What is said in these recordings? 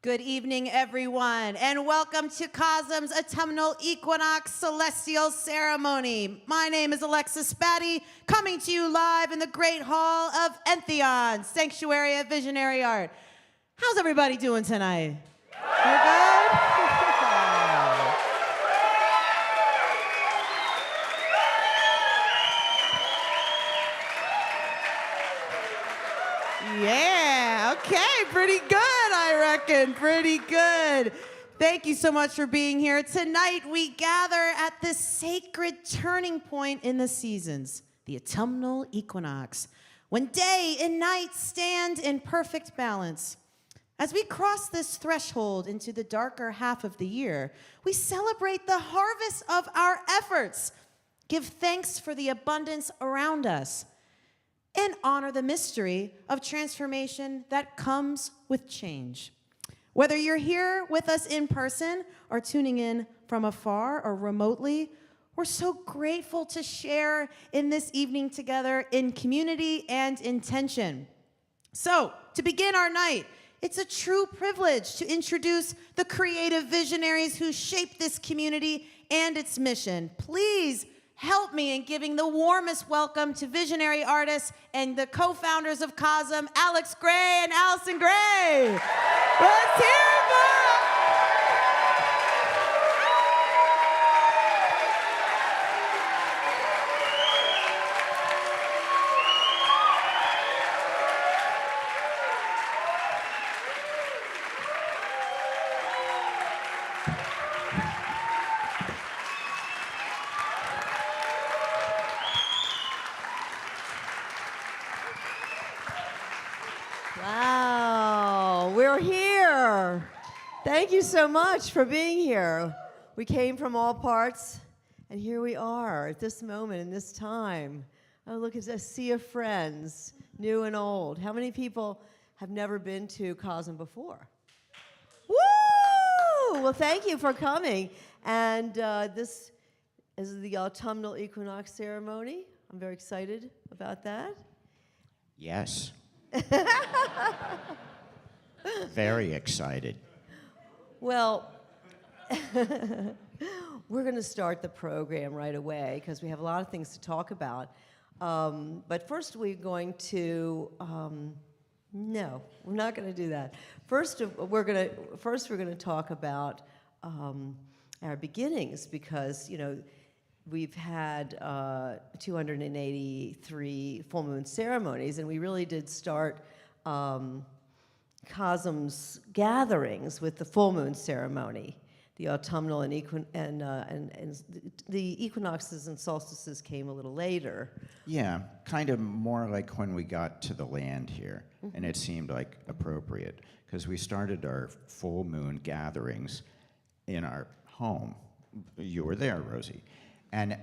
Good evening, everyone, and welcome to CoSM's Autumnal Equinox Celestial Ceremony. My name is Alexis Spatty, coming to you live in the Great Hall of Entheon, Sanctuary of Visionary Art. How's everybody doing tonight? We're good? Yeah, okay, pretty good, I reckon, pretty good. Thank you so much for being here. Tonight we gather at this sacred turning point in the seasons, the autumnal equinox, when day and night stand in perfect balance. As we cross this threshold into the darker half of the year, we celebrate the harvest of our efforts, give thanks for the abundance around us, and honor the mystery of transformation that comes with change. Whether you're here with us in person or tuning in from afar or remotely, we're so grateful to share in this evening together in community and intention. So, to begin our night, it's a true privilege to introduce the creative visionaries who shape this community and its mission. Please help me in giving the warmest welcome to visionary artists and the co-founders of CoSM, Alex Gray and Allyson Gray. Let's hear it, Bob! Wow, we're here. Thank you so much for being here. We came from all parts, and here we are at this moment in this time. Oh, look at this sea of friends, new and old. How many people have never been to CoSM before? Woo! Well, thank you for coming. And this is the autumnal equinox ceremony. I'm very excited about that. Yes. Very excited. Well, we're going to start the program right away because we have a lot of things to talk about. But first we're going to, no, we're not going to do that. First we're going to talk about our beginnings because, you know, we've had 283 full moon ceremonies, and we really did start CoSM's gatherings with the full moon ceremony, the autumnal and the equinoxes and solstices came a little later. Yeah, kind of more like when we got to the land here, and it seemed like appropriate because we started our full moon gatherings in our home. You were there, Rosie. And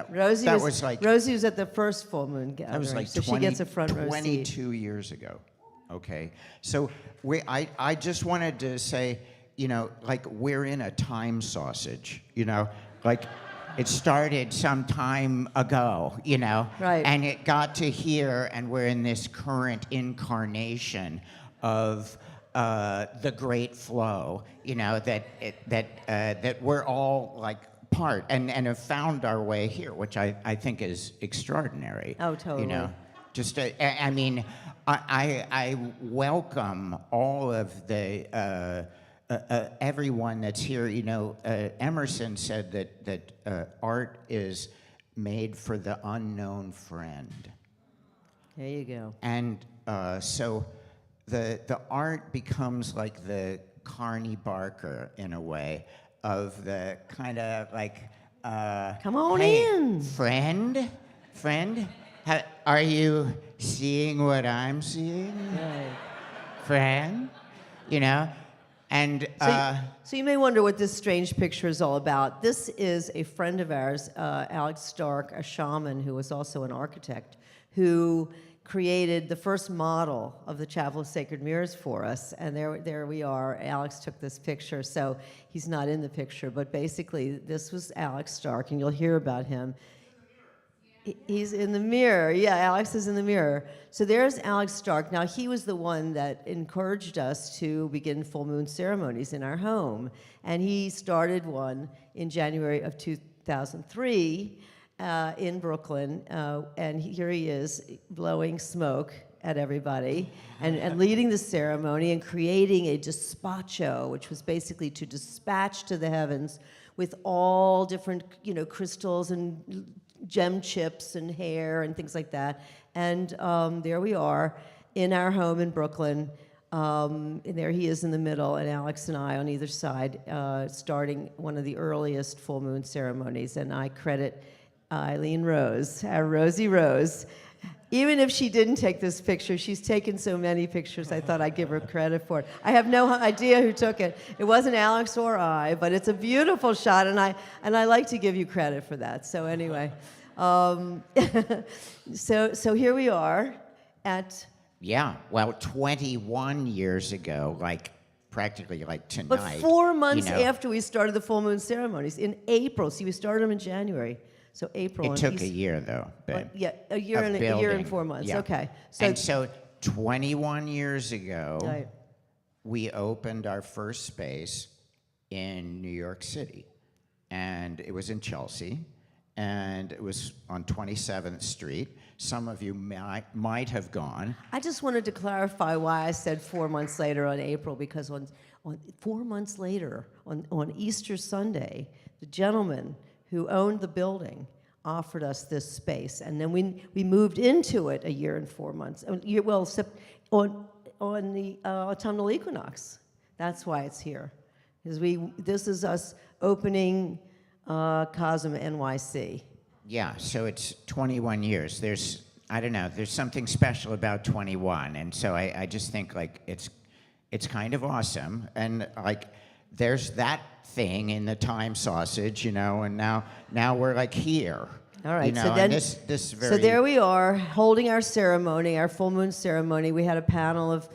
Rosie was like Rosie was at the first full moon gathering. That was like so 20, she gets a front row seat. 22 years ago. Okay, so I just wanted to say, you know, like we're in a time sausage, you know, like it started some time ago, you know, right? And it got to here, and we're in this current incarnation of the great flow, you know, that we're all like part and have found our way here, which I think is extraordinary. Oh, totally. You know, just I mean, I welcome all of the everyone that's here. You know, Emerson said that art is made for the unknown friend. There you go. And so the art becomes like the Carney Barker in a way, of the kind of like, come on hey, in, friend, are you seeing what I'm seeing, right. Friend? You know, and so you may wonder what this strange picture is all about. This is a friend of ours, Alex Stark, a shaman who was also an architect, who created the first model of the Chapel of Sacred Mirrors for us, and there we are. Alex took this picture, so he's not in the picture, but basically this was Alex Stark, and you'll hear about him. He's in the mirror. Yeah, Alex is in the mirror. So there's Alex Stark. Now, he was the one that encouraged us to begin full moon ceremonies in our home. And he started one in January of 2003 in Brooklyn. And here he is blowing smoke at everybody and leading the ceremony and creating a despacho, which was basically to dispatch to the heavens with all different, crystals and gem chips and hair and things like that. And there we are in our home in Brooklyn. And there he is in the middle, and Alex and I on either side, starting one of the earliest full moon ceremonies. And I credit Eileen Rose, our Rosie Rose. Even if she didn't take this picture, she's taken so many pictures, I thought I'd give her credit for it. I have no idea who took it. It wasn't Alex or I, but it's a beautiful shot, and I like to give you credit for that. So anyway, so here we are at... Yeah, well, 21 years ago, practically tonight. But 4 months after we started the full moon ceremonies, in April. See, we started them in January. So April. It took a year, though. A year and 4 months. Yeah. Okay. So 21 years ago, right. we opened our first space in New York City, and it was in Chelsea, and it was on 27th Street. Some of you might have gone. I just wanted to clarify why I said 4 months later on April, because on 4 months later, on Easter Sunday, the gentleman who owned the building offered us this space, and then we moved into it a year and 4 months. On the autumnal equinox. That's why it's here, because this is us opening CoSM NYC. Yeah, so it's 21 years. There's something special about 21, and so I just think it's kind of awesome, and there's that thing in the time sausage, and now we're here. All right, so then this very. So there we are, holding our ceremony, our full moon ceremony. We had a panel of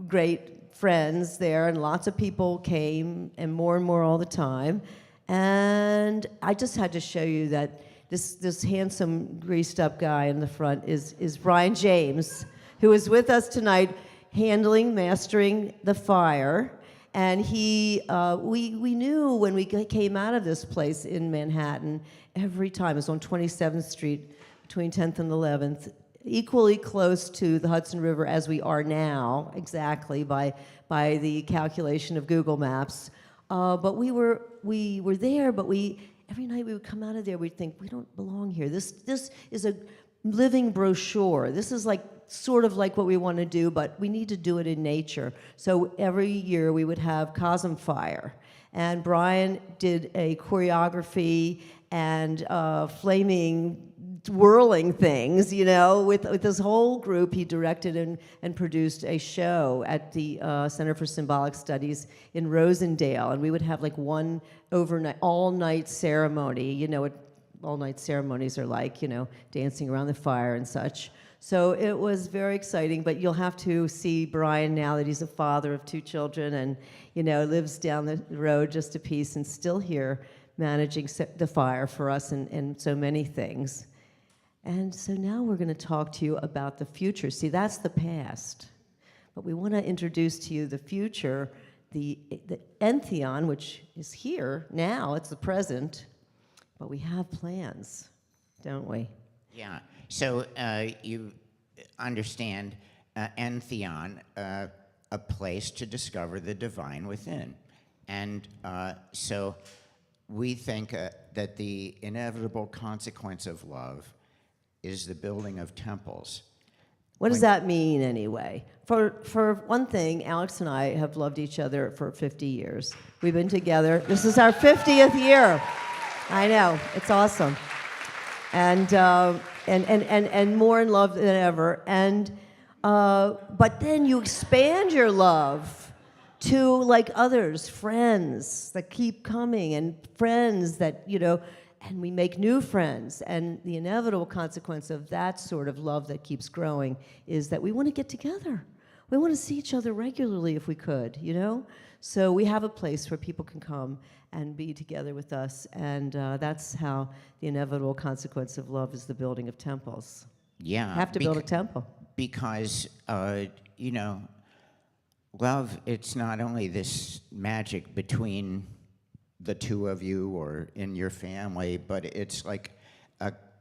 great friends there, and lots of people came, and more all the time. And I just had to show you that this handsome, greased-up guy in the front is Brian James, who is with us tonight, mastering the fire. And we knew when we came out of this place in Manhattan, every time, it was on 27th Street, between 10th and 11th, equally close to the Hudson River as we are now, exactly, by the calculation of Google Maps. But we were there, but every night we would come out of there, we'd think, we don't belong here. This is a living brochure. This is sort of like what we want to do, but we need to do it in nature. So every year we would have CoSM Fire. And Brian did a choreography and flaming, whirling things, with this whole group. He directed and produced a show at the Center for Symbolic Studies in Rosendale. And we would have one overnight, all-night ceremony, what all-night ceremonies are like, dancing around the fire and such. So it was very exciting, but you'll have to see Brian now that he's a father of 2 children and, lives down the road just a piece and still here managing the fire for us and so many things. And so now we're going to talk to you about the future. See, that's the past. But we want to introduce to you the future, the Entheon, which is here now, it's the present, but we have plans, don't we? Yeah. So you understand Entheon, a place to discover the divine within. And so we think that the inevitable consequence of love is the building of temples. What does that mean, anyway? For one thing, Alex and I have loved each other for 50 years. We've been together. This is our 50th year. I know. It's awesome. And more in love than ever. But then you expand your love to others, friends that keep coming, and friends that, and we make new friends. And the inevitable consequence of that sort of love that keeps growing is that we want to get together. We want to see each other regularly if we could, you know? So we have a place where people can come and be together with us, and that's how the inevitable consequence of love is the building of temples. Yeah. You have to build a temple. Because, you know, love, it's not only this magic between the two of you or in your family, but it's like,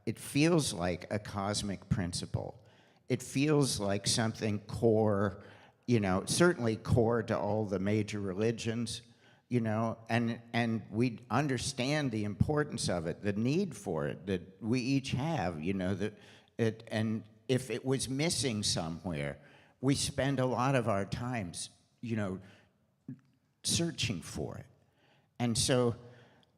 it feels like a cosmic principle. It feels like something core, you know, certainly core to all the major religions, you know, and we understand the importance of it, the need for it that we each have, you know, and if it was missing somewhere, we spend a lot of our times, you know, searching for it. And so,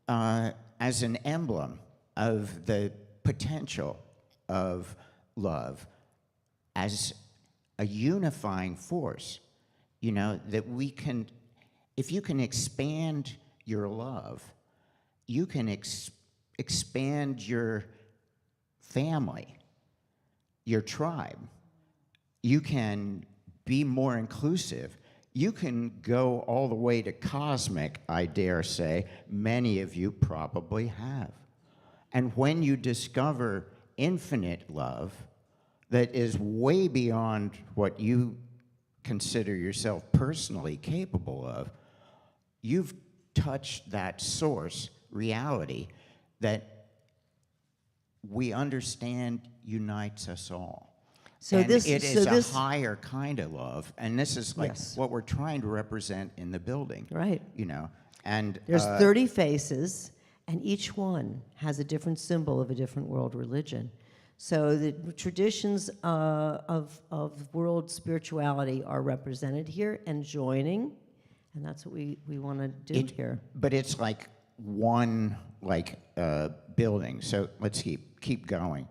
as an emblem of the potential of love, as a unifying force, you know, that we can, if you can expand your love, you can expand your family, your tribe. You can be more inclusive. You can go all the way to cosmic, I dare say. Many of you probably have. And when you discover infinite love that is way beyond what you consider yourself personally capable of, you've touched that source reality that we understand unites us all. So and this it so is this a higher kind of love, and this is like Yes. what we're trying to represent in the building. Right. You know, and There's 30 faces, and each one has a different symbol of a different world religion. So the traditions of world spirituality are represented here and joining, and that's what we want to do here. But it's like one building. So let's keep going.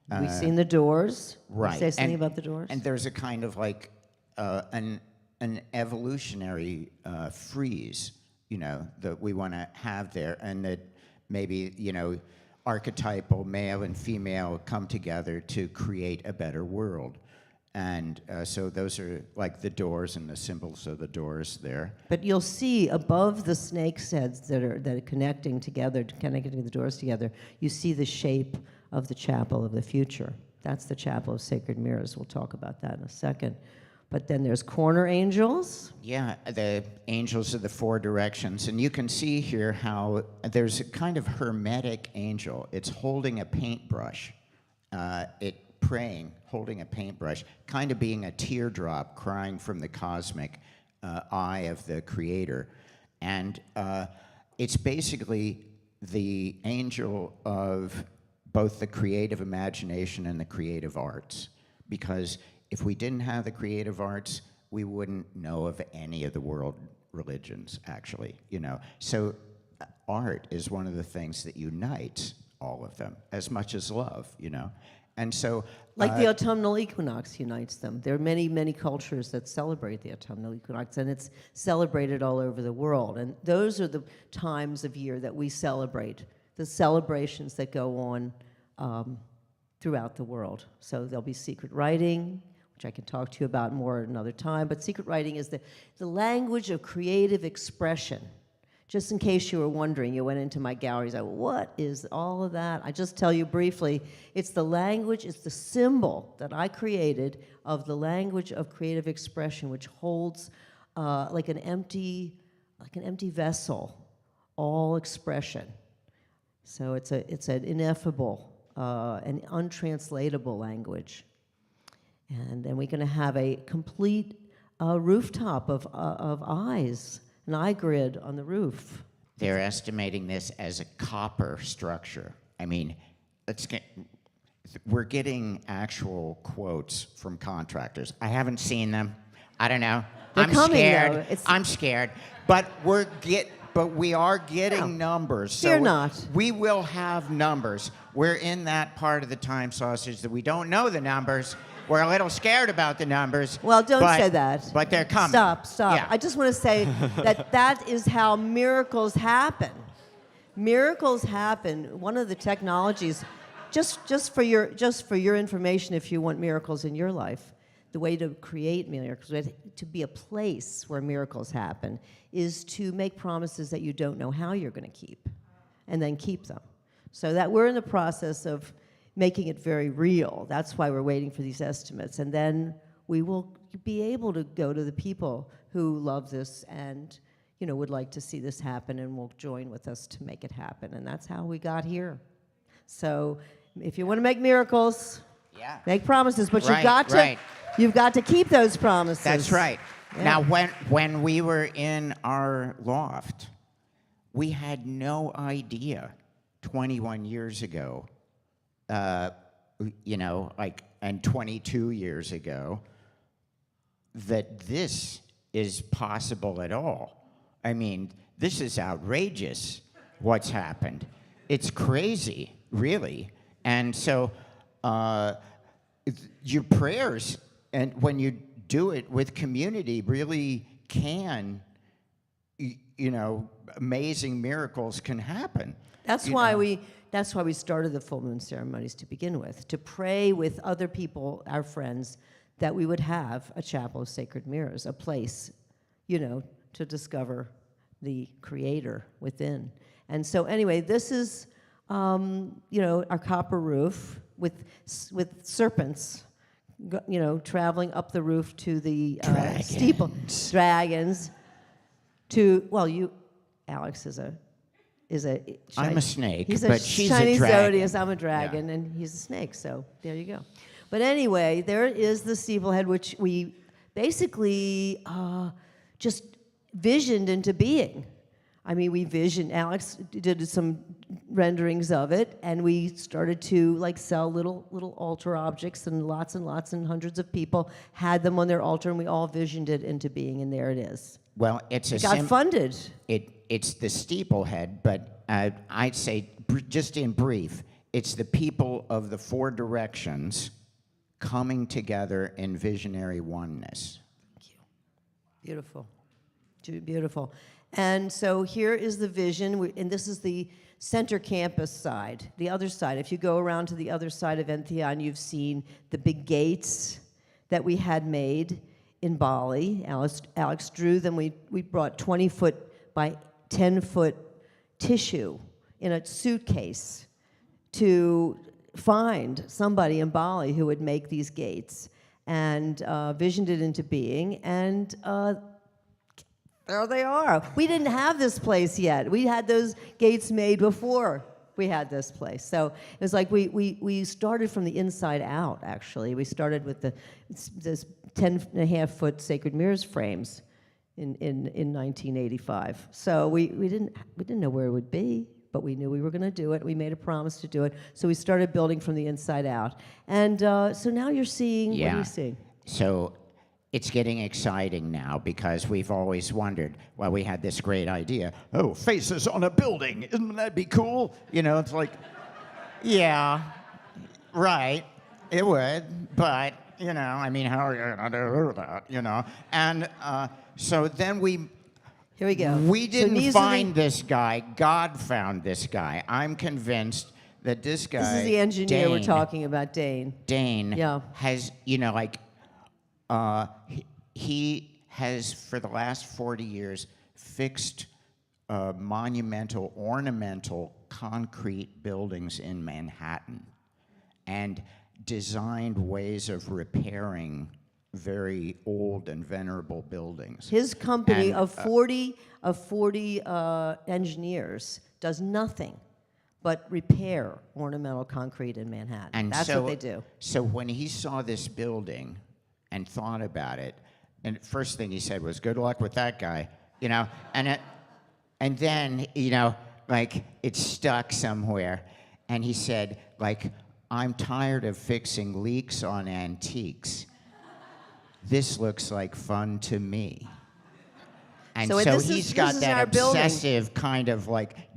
We've seen the doors. Right. Say something about the doors. And there's a kind of like an evolutionary frieze, you know, that we want to have there, and that maybe, you know, archetypal male and female come together to create a better world. And so those are like the doors and the symbols of the doors there. But you'll see above the snake's heads that are connecting the doors together, you see the shape of the chapel of the future. That's the chapel of sacred mirrors. We'll talk about that in a second. But then there's corner angels. Yeah, the angels of the four directions. And you can see here how there's a kind of hermetic angel. It's holding a paintbrush. Praying, holding a paintbrush, kind of being a teardrop crying from the cosmic eye of the Creator. And it's basically the angel of both the creative imagination and the creative arts. Because if we didn't have the creative arts, we wouldn't know of any of the world religions, actually, you know. So art is one of the things that unites all of them, as much as love, you know. And so, like the autumnal equinox unites them. There are many, many cultures that celebrate the autumnal equinox, and it's celebrated all over the world. And those are the times of year that we celebrate, the celebrations that go on throughout the world. So there'll be secret writing, which I can talk to you about more at another time, but secret writing is the language of creative expression. Just in case you were wondering, you went into my galleries, what is all of that? I just tell you briefly, it's the language, it's the symbol that I created of the language of creative expression, which holds like an empty vessel, all expression. So it's an ineffable, an untranslatable language. And then we're going to have a complete rooftop of eyes, an eye grid on the roof. they're estimating this as a copper structure. I mean, we're getting actual quotes from contractors. I haven't seen them. I don't know. They're coming, scared. though. I'm scared. But we are getting numbers. So Fear not. We will have numbers. We're in that part of the time sausage that we don't know the numbers. We're a little scared about the numbers. Well, don't say that. But they're coming. Stop. Yeah. I just want to say that is how miracles happen. Miracles happen. One of the technologies, just for your information, if you want miracles in your life, the way to create miracles, to be a place where miracles happen, is to make promises that you don't know how you're going to keep, and then keep them. So that we're in the process of making it very real. That's why we're waiting for these estimates. And then we will be able to go to the people who love this and, would like to see this happen and will join with us to make it happen. And that's how we got here. So if you want to make miracles, make promises, but you've got to keep those promises. That's right. Yeah. Now, when we were in our loft, we had no idea 21 years ago, and 22 years ago, that this is possible at all. I mean, this is outrageous what's happened. It's crazy, really. And so your prayers, and when you do it with community, really can, amazing miracles can happen. That's why we started the full moon ceremonies to begin with, to pray with other people, our friends, that we would have a chapel of sacred mirrors, a place, to discover the creator within. And so anyway, this is, our copper roof with serpents, traveling up the roof to the steeple. Dragons. Alex is a I'm a snake, he's but she's Chinese a dragon. zodiac. I'm a dragon, and he's a snake. So there you go. But anyway, there is the steeplehead, which we basically just visioned into being. I mean, Alex did some renderings of it, and we started to sell little altar objects, and lots and hundreds of people had them on their altar, and we all visioned it into being, and there it is. Well, it got funded. It's the steeplehead, but I'd say, just in brief, it's the people of the four directions coming together in visionary oneness. Thank you. Beautiful. Beautiful. And so here is the vision, and this is the center campus side, the other side. If you go around to the other side of Entheon, you've seen the big gates that we had made in Bali. Alex drew them. We brought 20-foot by 10-foot tissue in a suitcase to find somebody in Bali who would make these gates, and visioned it into being, and there they are. We didn't have this place yet. We had those gates made before we had this place. So it was like we started from the inside out, actually. We started with this 10.5-foot sacred mirrors frames in 1985. So we didn't know where it would be, but we knew we were going to do it. We made a promise to do it. So we started building from the inside out. And so now you're seeing, what are you seeing? So it's getting exciting now, because we've always wondered, well, we had this great idea. Oh, faces on a building. Isn't that be cool? It's like, yeah, right, it would. But, how are you going to do that, And so then here we go. We didn't find this guy. God found this guy. I'm convinced that this guy, this is the engineer Dane, we're talking about, Dane. Has, he has, for the last 40 years, fixed monumental, ornamental concrete buildings in Manhattan and designed ways of repairing very old and venerable buildings. His company of 40 engineers does nothing but repair ornamental concrete in Manhattan. And that's what they do. So when he saw this building and thought about it, and first thing he said was, "Good luck with that guy," and then it stuck somewhere, and he said, "I'm tired of fixing leaks on antiques. This looks like fun to me." And so he's got that obsessive kind of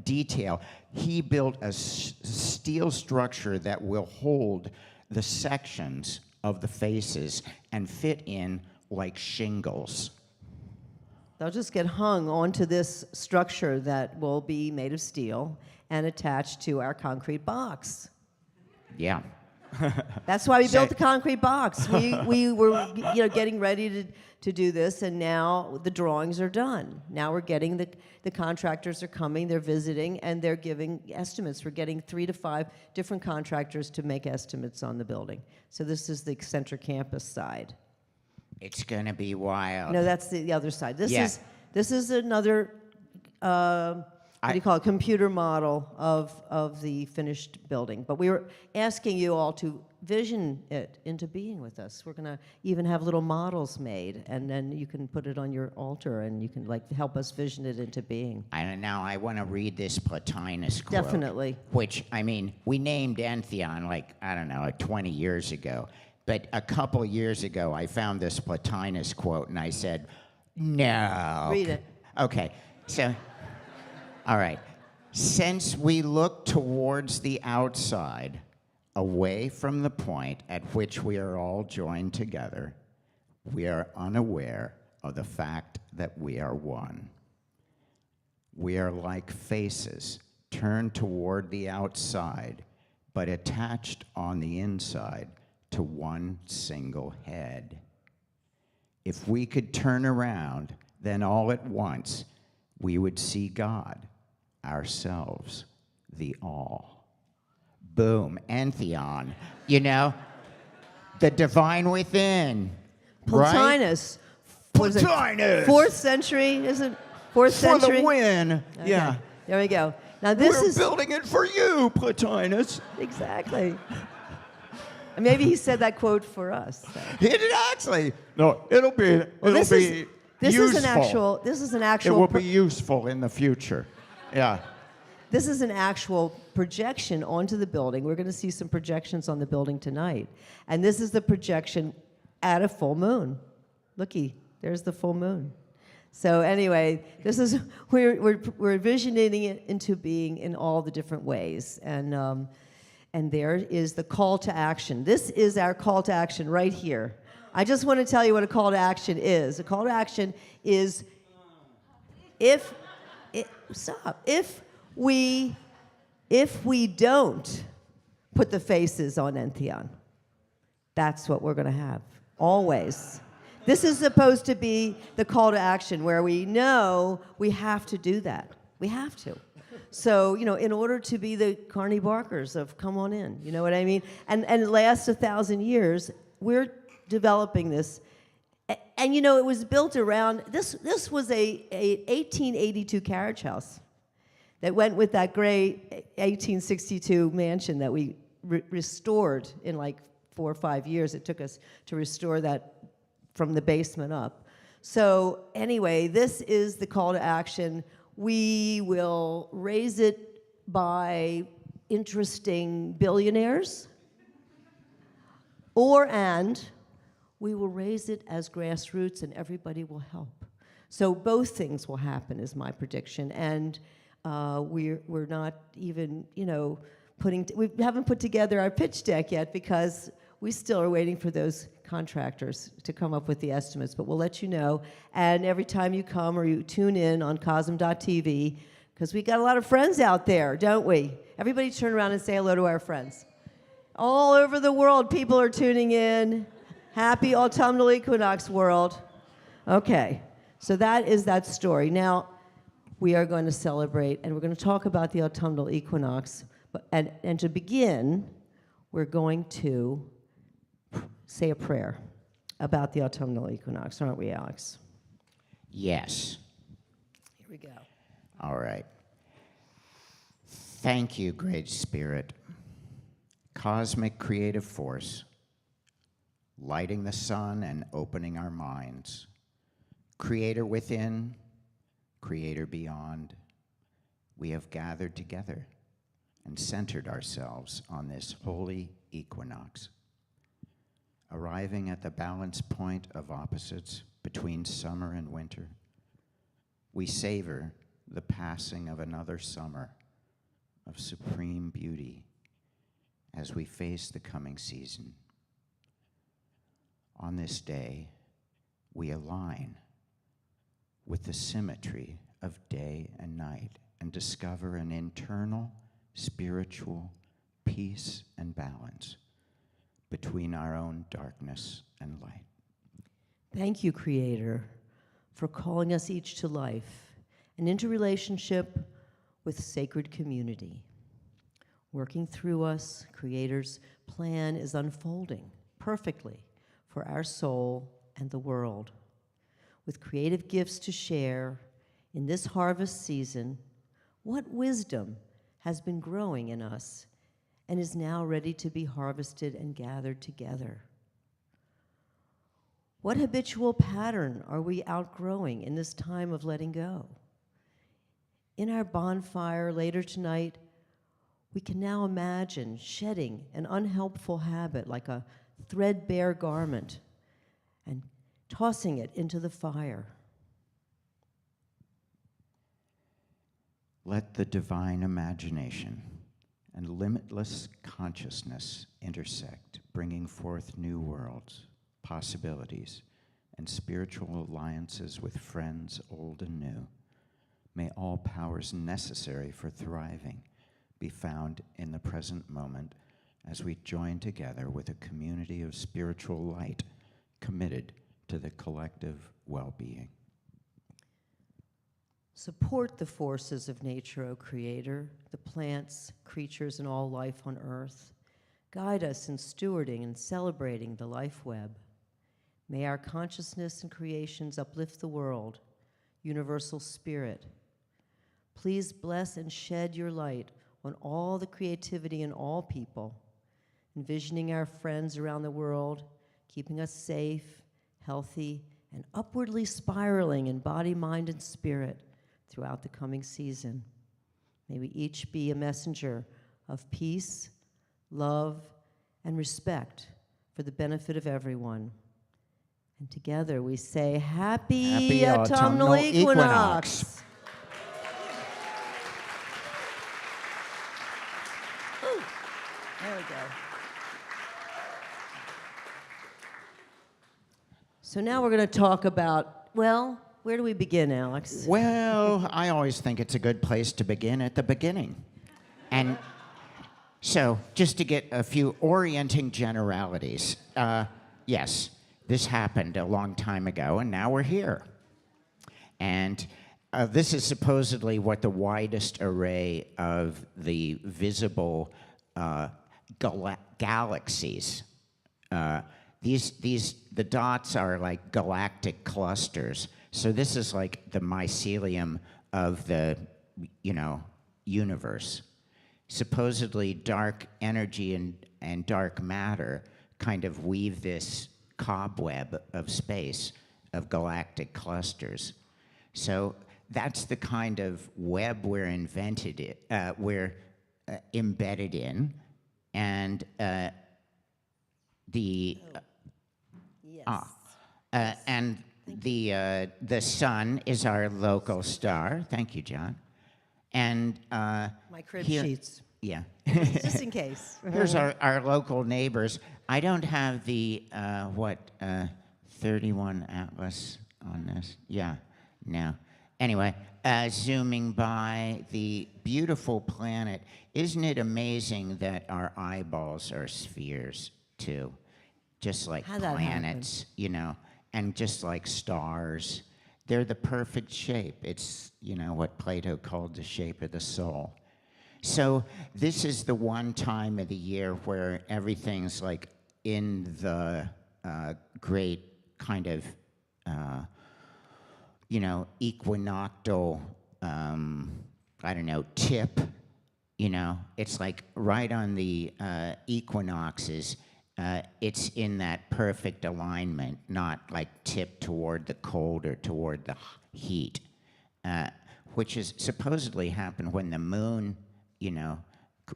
detail. He built a steel structure that will hold the sections of the faces and fit in like shingles. They'll just get hung onto this structure that will be made of steel and attached to our concrete box. Yeah. That's why we So- built the concrete box. We were getting ready to do this, and now the drawings are done. Now we're getting the contractors are coming, they're visiting, and they're giving estimates. We're getting 3 to 5 different contractors to make estimates on the building. So this is the eccentric campus side. It's going to be wild. No, that's the other side. Yeah. This is another what do you call it? Computer model of the finished building. But we were asking you all to vision it into being with us. We're going to even have little models made, and then you can put it on your altar, and you can help us vision it into being. And now I want to read this Plotinus quote. Definitely. Which, I mean, we named Entheon 20 years ago. But a couple years ago, I found this Plotinus quote, and I said, no. Read it. Okay, so, all right. Since we look towards the outside, away from the point at which we are all joined together, we are unaware of the fact that we are one. We are like faces turned toward the outside, but attached on the inside to one single head. If we could turn around, then all at once we would see God, ourselves, the all. Boom, Entheon. You know, the divine within. Right? Plotinus. Was it Plotinus! 4th century, is it? 4th For century? the win. Okay. Yeah. There we go. Now this We're is building it for you, Plotinus. exactly. And maybe he said that quote for us. So. It actually. No, it'll be. Well, This is an actual. It will be useful in the future. Yeah. This is an actual projection onto the building. We're going to see some projections on the building tonight, and this is the projection at a full moon. Looky, there's the full moon. So anyway, this is we're visioning it into being in all the different ways, and there is the call to action. This is our call to action right here. I just want to tell you what a call to action is. A call to action is if we don't put the faces on Entheon, that's what we're going to have, always. This is supposed to be the call to action where we know we have to do that. We have to. So, in order to be the Carney Barkers of come on in, you know what I mean? And it lasts 1,000 years. We're developing this. And, it was built around, this was a 1882 carriage house that went with that gray 1862 mansion that we restored in 4 or 5 years. It took us to restore that from the basement up. So anyway, this is the call to action. We will raise it by interesting billionaires, and we will raise it as grassroots, and everybody will help. So both things will happen, is my prediction. And we're not even, we haven't put together our pitch deck yet because we still are waiting for those contractors to come up with the estimates, but we'll let you know. And every time you come or you tune in on CoSM.tv, because we got a lot of friends out there, don't we? Everybody turn around and say hello to our friends. All over the world, people are tuning in. Happy autumnal equinox world. Okay, so that is that story. Now, we are going to celebrate, and we're going to talk about the autumnal equinox. And to begin, we're going to say a prayer about the autumnal equinox, aren't we, Alex? Yes. Here we go. All right. Thank you, Great Spirit, cosmic creative force, lighting the sun and opening our minds, creator within, creator beyond. We have gathered together and centered ourselves on this holy equinox, arriving at the balance point of opposites between summer and winter. We savor the passing of another summer of supreme beauty as we face the coming season. On this day, we align with the symmetry of day and night and discover an internal spiritual peace and balance between our own darkness and light. Thank you, Creator, for calling us each to life and into relationship with sacred community. Working through us, Creator's plan is unfolding perfectly for our soul and the world. With creative gifts to share in this harvest season, what wisdom has been growing in us and is now ready to be harvested and gathered together? What habitual pattern are we outgrowing in this time of letting go? In our bonfire later tonight, we can now imagine shedding an unhelpful habit like a threadbare garment and tossing it into the fire. Let the divine imagination and limitless consciousness intersect, bringing forth new worlds, possibilities, and spiritual alliances with friends old and new. May all powers necessary for thriving be found in the present moment as we join together with a community of spiritual light committed to the collective well-being. Support the forces of nature, O Creator, the plants, creatures, and all life on earth. Guide us in stewarding and celebrating the life web. May our consciousness and creations uplift the world, universal spirit. Please bless and shed your light on all the creativity in all people, envisioning our friends around the world, keeping us safe, healthy, and upwardly spiraling in body, mind, and spirit throughout the coming season. May we each be a messenger of peace, love, and respect for the benefit of everyone. And together we say, Happy Autumnal Equinox. Ooh, there we go. So now we're going to talk about, well, where do we begin, Alex? Well, I always think it's a good place to begin at the beginning. And so, just to get a few orienting generalities, yes, this happened a long time ago, and now we're here. And this is supposedly what the widest array of the visible galaxies. The dots are like galactic clusters. So this is like the mycelium of the, universe. Supposedly dark energy and dark matter kind of weave this cobweb of space of galactic clusters. So that's the kind of web we're embedded in, and and the sun is our local star. Thank you, John. And my crib sheets. Yeah. Just in case. Here's our local neighbors. I don't have the 31 Atlas on this. Yeah. No. Anyway, zooming by the beautiful planet. Isn't it amazing that our eyeballs are spheres too? Just like planets, and just like stars. They're the perfect shape. It's, what Plato called the shape of the soul. So this is the one time of the year where everything's like in the great kind of, equinoctial, tip. It's like right on the equinoxes. It's in that perfect alignment, not like tipped toward the cold or toward the heat, which is supposedly happened when the moon,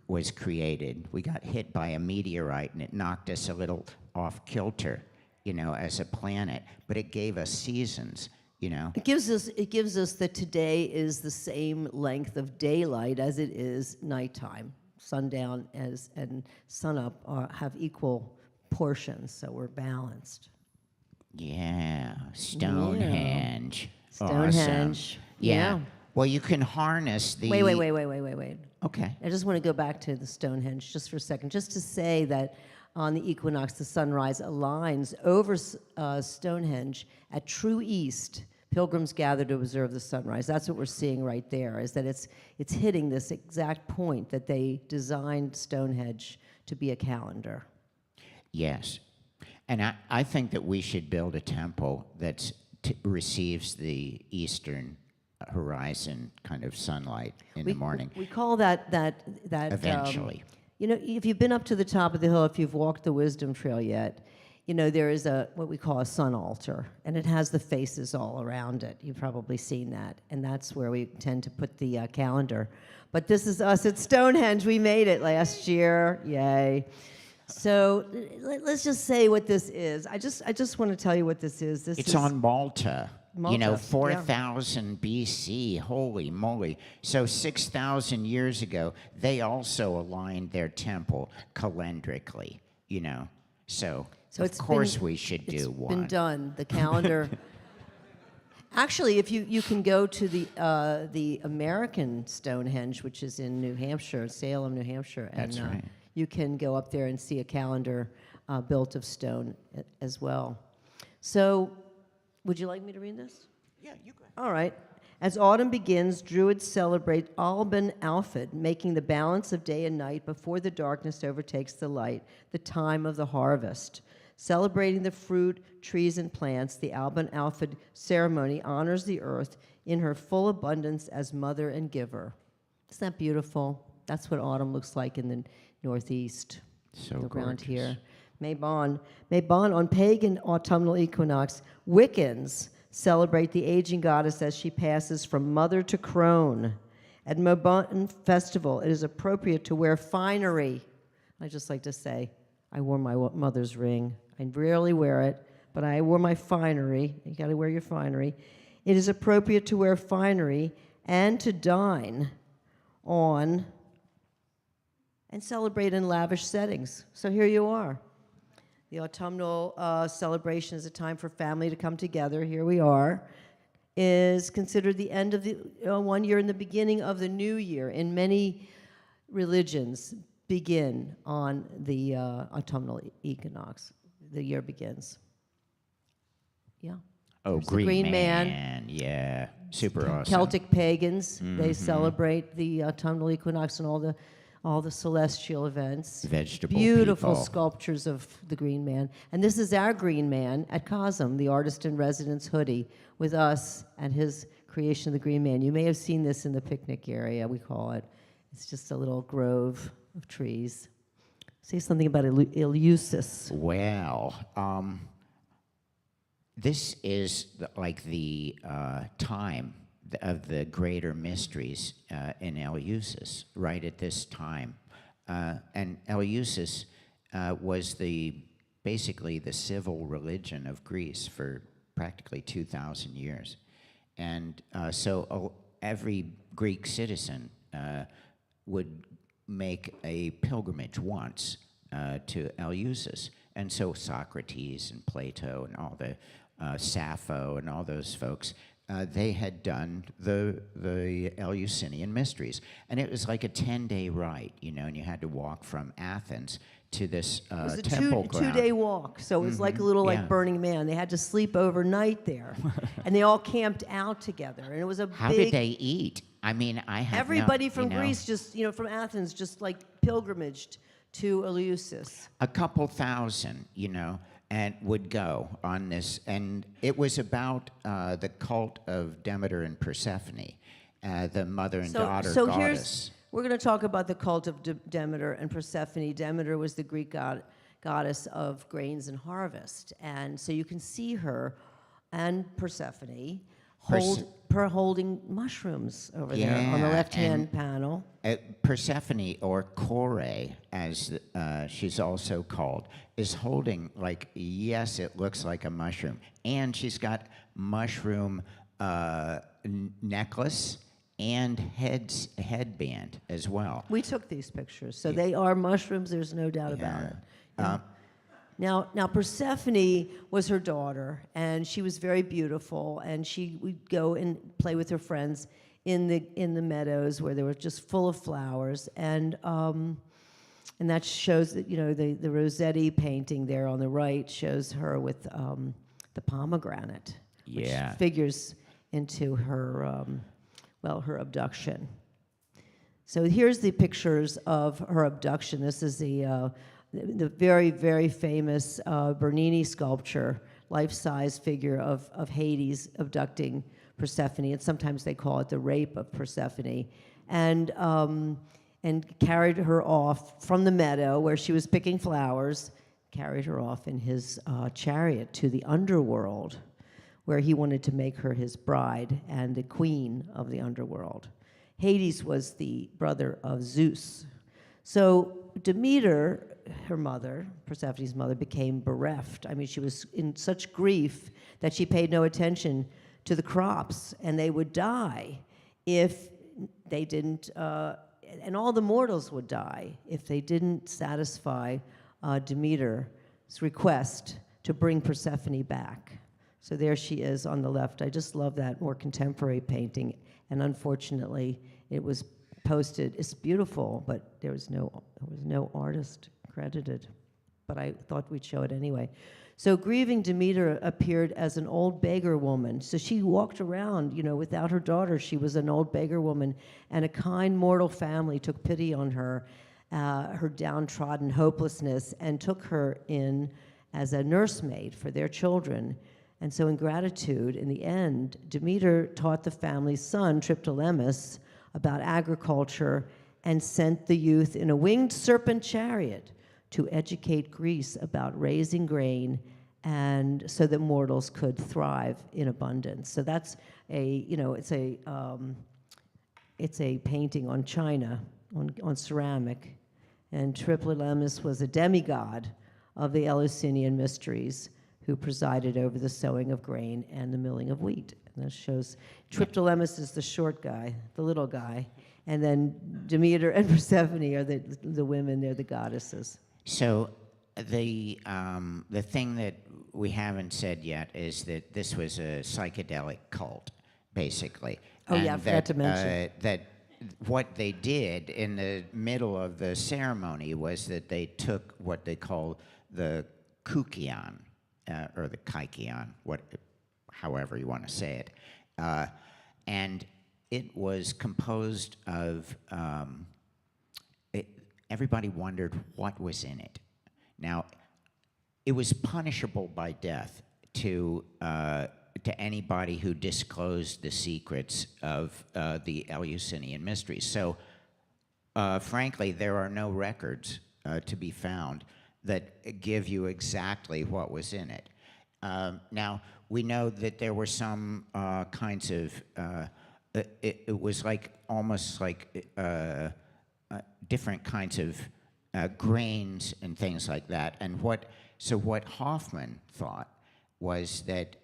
was created. We got hit by a meteorite and it knocked us a little off kilter, as a planet, but it gave us seasons. It gives us that today is the same length of daylight as it is nighttime. Sundown and sunup have equal portions, so we're balanced. Yeah, Stonehenge. Yeah. Stonehenge. Awesome. Yeah. Well, you can harness the... Wait. Okay. I just want to go back to the Stonehenge just for a second, just to say that on the equinox, the sunrise aligns over Stonehenge at true east. Pilgrims gather to observe the sunrise. That's what we're seeing right there, is that it's hitting this exact point that they designed Stonehenge to be a calendar. Yes. And I think that we should build a temple that receives the eastern horizon kind of sunlight in the morning. We call that Eventually. You know, if you've been up to the top of the hill, if you've walked the Wisdom Trail yet, you know, there is what we call a sun altar, and it has the faces all around it. You've probably seen that, and that's where we tend to put the calendar. But this is us at Stonehenge. We made it last year. Yay. So let's just say what this is. I just want to tell you what this is. It's on Malta. You know, Malta, 4,000 BC, holy moly. So 6,000 years ago, they also aligned their temple calendrically, you know. So of course we should do one. It's been done, the calendar. Actually, if you can go to the American Stonehenge, which is in New Hampshire, Salem, New Hampshire. And, That's right. You can go up there and see a calendar built of stone as well. So, would you like me to read this? Yeah, you go ahead. All right. As autumn begins, Druids celebrate Alban Alphid, making the balance of day and night before the darkness overtakes the light, the time of the harvest. Celebrating the fruit, trees, and plants, the Alban Alphid ceremony honors the earth in her full abundance as mother and giver. Isn't that beautiful? That's what autumn looks like in the northeast. So around gorgeous. here. Mabon, on pagan autumnal equinox, Wiccans celebrate the aging goddess as she passes from mother to crone. At Mabon festival, it is appropriate to wear finery. I just like to say, I wore my mother's ring. I rarely wear it, but I wore my finery. You got to wear your finery. It is appropriate to wear finery and to dine on and celebrate in lavish settings. So here you are. The autumnal celebration is a time for family to come together. Here we are. Is considered the end of the 1 year and the beginning of the new year. In many religions, begin on the autumnal equinox. The year begins. Yeah. Oh, There's the Green Man. Yeah, super awesome. Celtic pagans, they celebrate the autumnal equinox and all the celestial events. Vegetable Beautiful people. sculptures of the Green Man. And this is our Green Man at CoSM, the artist in residence hoodie, with us and his creation of the Green Man. You may have seen this in the picnic area, we call it. It's just a little grove of trees. Say something about Eleusis. Well, this is like the time of the greater mysteries in Eleusis, right at this time. And Eleusis was basically the civil religion of Greece for practically 2,000 years. And so every Greek citizen would make a pilgrimage once to Eleusis. And so Socrates and Plato and all the Sappho and all those folks, they had done the Eleusinian mysteries. And it was like a 10-day rite, you know, and you had to walk from Athens to this It was a temple ground. two-day walk, so it was like a little yeah. like Burning Man. They had to sleep overnight there, and they all camped out together. And it was a How big. did they eat? I mean, I have Everybody no, from you know, Greece, just from Athens, just like pilgrimaged to Eleusis. a couple thousand, you know, and would go on this. And it was about the cult of Demeter and Persephone, the mother and daughter goddess. We're going to talk about the cult of Demeter and Persephone. Demeter was the Greek goddess of grains and harvest. And so you can see her and Persephone holding mushrooms over there on the left-hand panel. Persephone, or Kore, as she's also called, is holding, like, yes, it looks like a mushroom. And she's got mushroom necklace and headband as well. We took these pictures, so they are mushrooms. There's no doubt about it. Yeah. Now Persephone was her daughter, and she was very beautiful. And she would go and play with her friends in the meadows where they were just full of flowers. And and that shows that, the Rossetti painting there on the right shows her with the pomegranate, which figures into her, her abduction. So here's the pictures of her abduction. This is the very, very famous Bernini sculpture, life-size figure of Hades abducting Persephone, and sometimes they call it the rape of Persephone, and carried her off from the meadow where she was picking flowers, carried her off in his chariot to the underworld, where he wanted to make her his bride and the queen of the underworld. Hades was the brother of Zeus. So Demeter, her mother, Persephone's mother, became bereft. I mean, she was in such grief that she paid no attention to the crops, and they would die if they didn't, and all the mortals would die if they didn't satisfy Demeter's request to bring Persephone back. So there she is on the left. I just love that more contemporary painting, and unfortunately, it was posted. It's beautiful, but there was no artist credited. But I thought we'd show it anyway. So grieving Demeter appeared as an old beggar woman. So she walked around, without her daughter. She was an old beggar woman, and a kind mortal family took pity on her downtrodden hopelessness, and took her in as a nursemaid for their children. And so in gratitude, in the end, Demeter taught the family's son, Triptolemus, about agriculture, and sent the youth in a winged serpent chariot to educate Greece about raising grain, and so that mortals could thrive in abundance. So that's it's a painting on china, on ceramic, and Triptolemus was a demigod of the Eleusinian mysteries, who presided over the sowing of grain and the milling of wheat. And that shows Triptolemus is the short guy, the little guy, and then Demeter and Persephone are the women, they're the goddesses. So the thing that we haven't said yet is that this was a psychedelic cult, basically. Oh, yeah, I forgot to mention. That what they did in the middle of the ceremony was that they took what they call the kukion, or the kaikion, however you want to say it, and it was composed of. Everybody wondered what was in it. Now, it was punishable by death to anybody who disclosed the secrets of the Eleusinian mysteries. So, frankly, there are no records to be found that give you exactly what was in it. Now, we know that there were some kinds of, it was like almost like different kinds of grains and things like that. And what Hoffman thought was that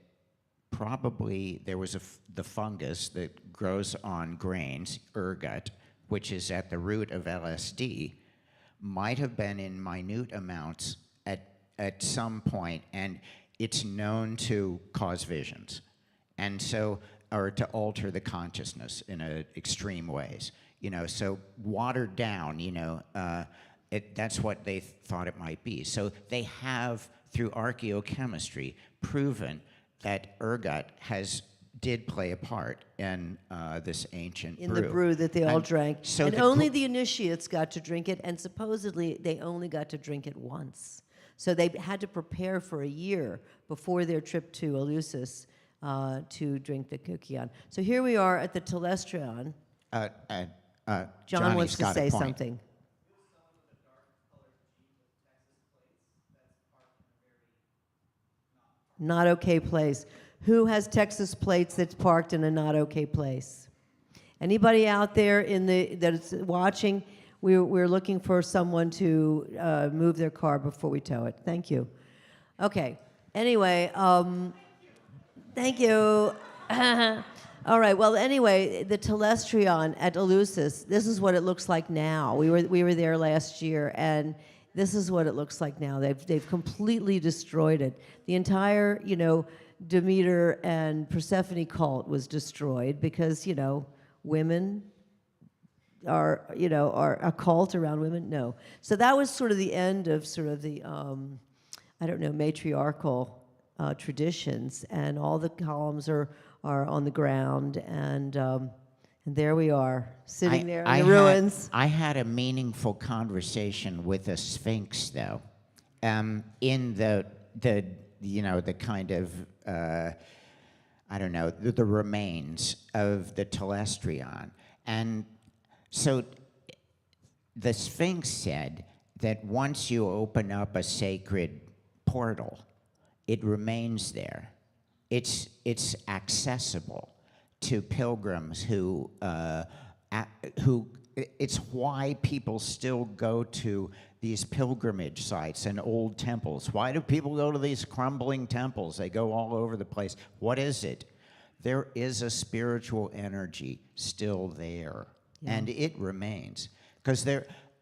probably there was the fungus that grows on grains, ergot, which is at the root of LSD, might have been in minute amounts at some point, and it's known to cause visions, and so, or to alter the consciousness in extreme ways. So watered down, that's what they thought it might be. So they have, through archaeochemistry, proven that ergot did play a part in this ancient brew. In the brew that they all drank. So and only the initiates got to drink it, and supposedly they only got to drink it once. So they had to prepare for a year before their trip to Eleusis to drink the kukion. So here we are at the Telestrion. John wants to say something. Not okay place. Who has Texas plates that's parked in a not okay place? Anybody out there that's watching? We're looking for someone to move their car before we tow it. Thank you. Okay. Anyway, thank you. All right. Well, anyway, the Telestrion at Eleusis. This is what it looks like now. We were there last year, and this is what it looks like now. They've completely destroyed it. The entire, Demeter and Persephone cult was destroyed because, women are a cult around women. No. So that was sort of the end of sort of the matriarchal traditions, and all the columns are on the ground, and there we are sitting there in the ruins. I had a meaningful conversation with a sphinx, though, in the kind of the remains of the telestrion. And so the Sphinx said that once you open up a sacred portal, it remains there. It's accessible to pilgrims who it's why people still go to these pilgrimage sites and old temples. Why do people go to these crumbling temples? They go all over the place. What is it? There is a spiritual energy still there, and it remains. Because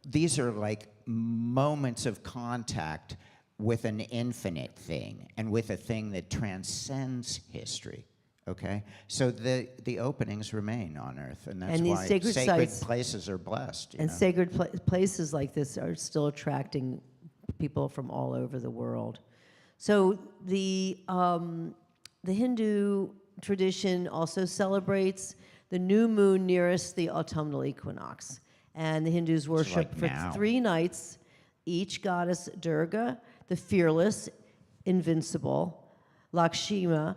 these are like moments of contact with an infinite thing, and with a thing that transcends history. Okay, so the openings remain on Earth, and that's why sacred sites, places are blessed. And sacred places like this are still attracting people from all over the world. So the Hindu tradition also celebrates the new moon nearest the autumnal equinox, and the Hindus worship for 3 nights each goddess Durga, the fearless, invincible, Lakshma,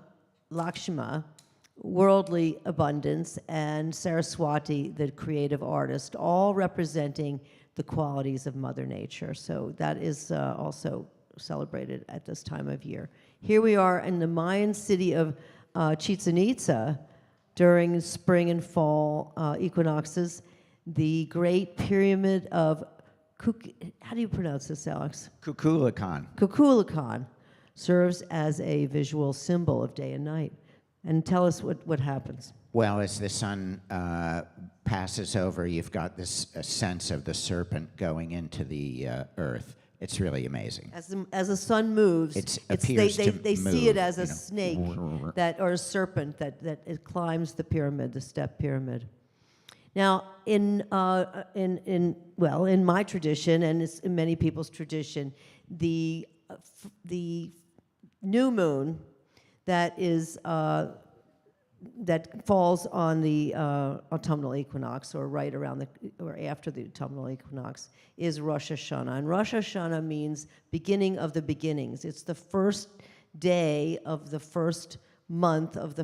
worldly abundance, and Saraswati, the creative artist, all representing the qualities of Mother Nature. So that is also celebrated at this time of year. Here we are in the Mayan city of Chichen Itza during spring and fall equinoxes. The Great Pyramid of how do you pronounce this, Alex? Kukulkan serves as a visual symbol of day and night. And tell us what happens. Well, as the sun passes over, you've got this sense of the serpent going into the earth. It's really amazing. As the sun moves, they see it as a snake or a serpent that it climbs the pyramid, the step pyramid. Now, in my tradition, and it's in many people's tradition, the new moon that falls on the autumnal equinox, or right around or after the autumnal equinox, is Rosh Hashanah. And Rosh Hashanah means beginning of the beginnings. It's the first day of the first month of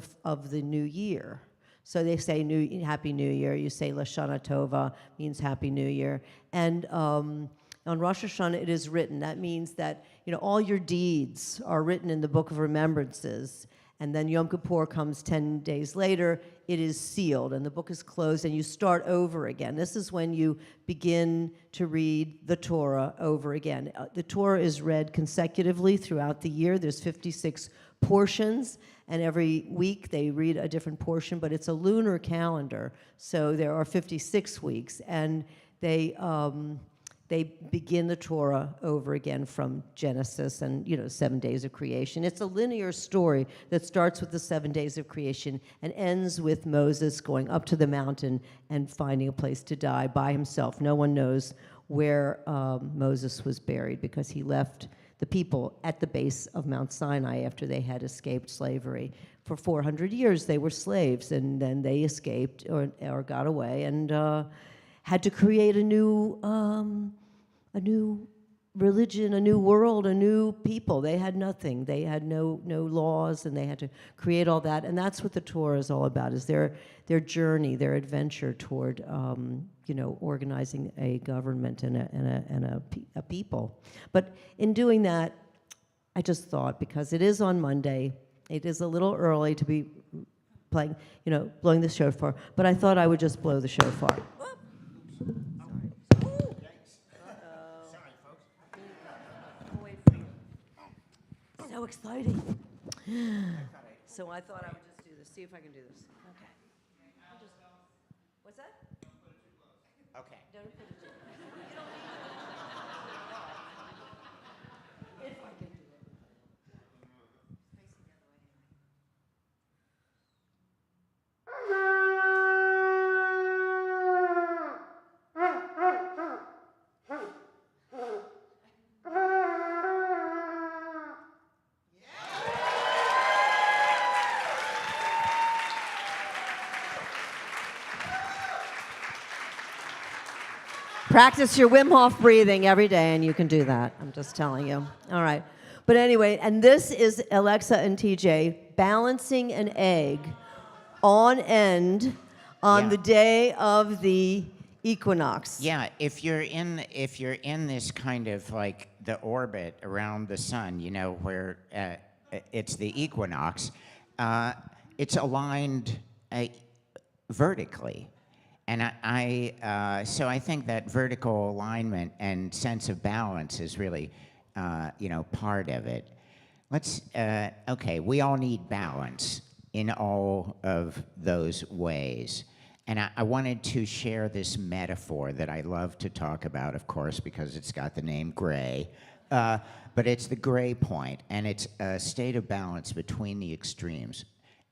the new year. So they say Happy New Year. You say Lashana Tova, means Happy New Year. And on Rosh Hashanah, it is written. That means that all your deeds are written in the Book of Remembrances. And then Yom Kippur comes 10 days later. It is sealed, and the book is closed, and you start over again. This is when you begin to read the Torah over again. The Torah is read consecutively throughout the year. There's 56 portions, and every week they read a different portion, but it's a lunar calendar, so there are 56 weeks, and they begin the Torah over again from Genesis and 7 days of creation. It's a linear story that starts with the 7 days of creation and ends with Moses going up to the mountain and finding a place to die by himself. No one knows where Moses was buried, because he left the people at the base of Mount Sinai after they had escaped slavery. For 400 years they were slaves, and then they escaped or got away and had to create a new religion, a new world, a new people. They had nothing. They had no laws, and they had to create all that. And that's what the Torah is all about, is their journey, their adventure toward organizing a government and a people. But in doing that, I just thought, because it is on Monday, it is a little early to be blowing the shofar, but I thought I would just blow the shofar. So exciting. So I thought I would just do this. See if I can do this. Okay. What's that? Okay. Don't put it too. If I can do it. Practice your Wim Hof breathing every day, and you can do that. I'm just telling you. All right. But anyway, and this is Alexa and TJ balancing an egg on end on the day of the equinox. Yeah, if you're in this kind of like the orbit around the sun, you know, where it's the equinox, it's aligned vertically. And so I think that vertical alignment and sense of balance is really, part of it. Okay, we all need balance in all of those ways. And I wanted to share this metaphor that I love to talk about, of course, because it's got the name gray. But it's the gray point, and it's a state of balance between the extremes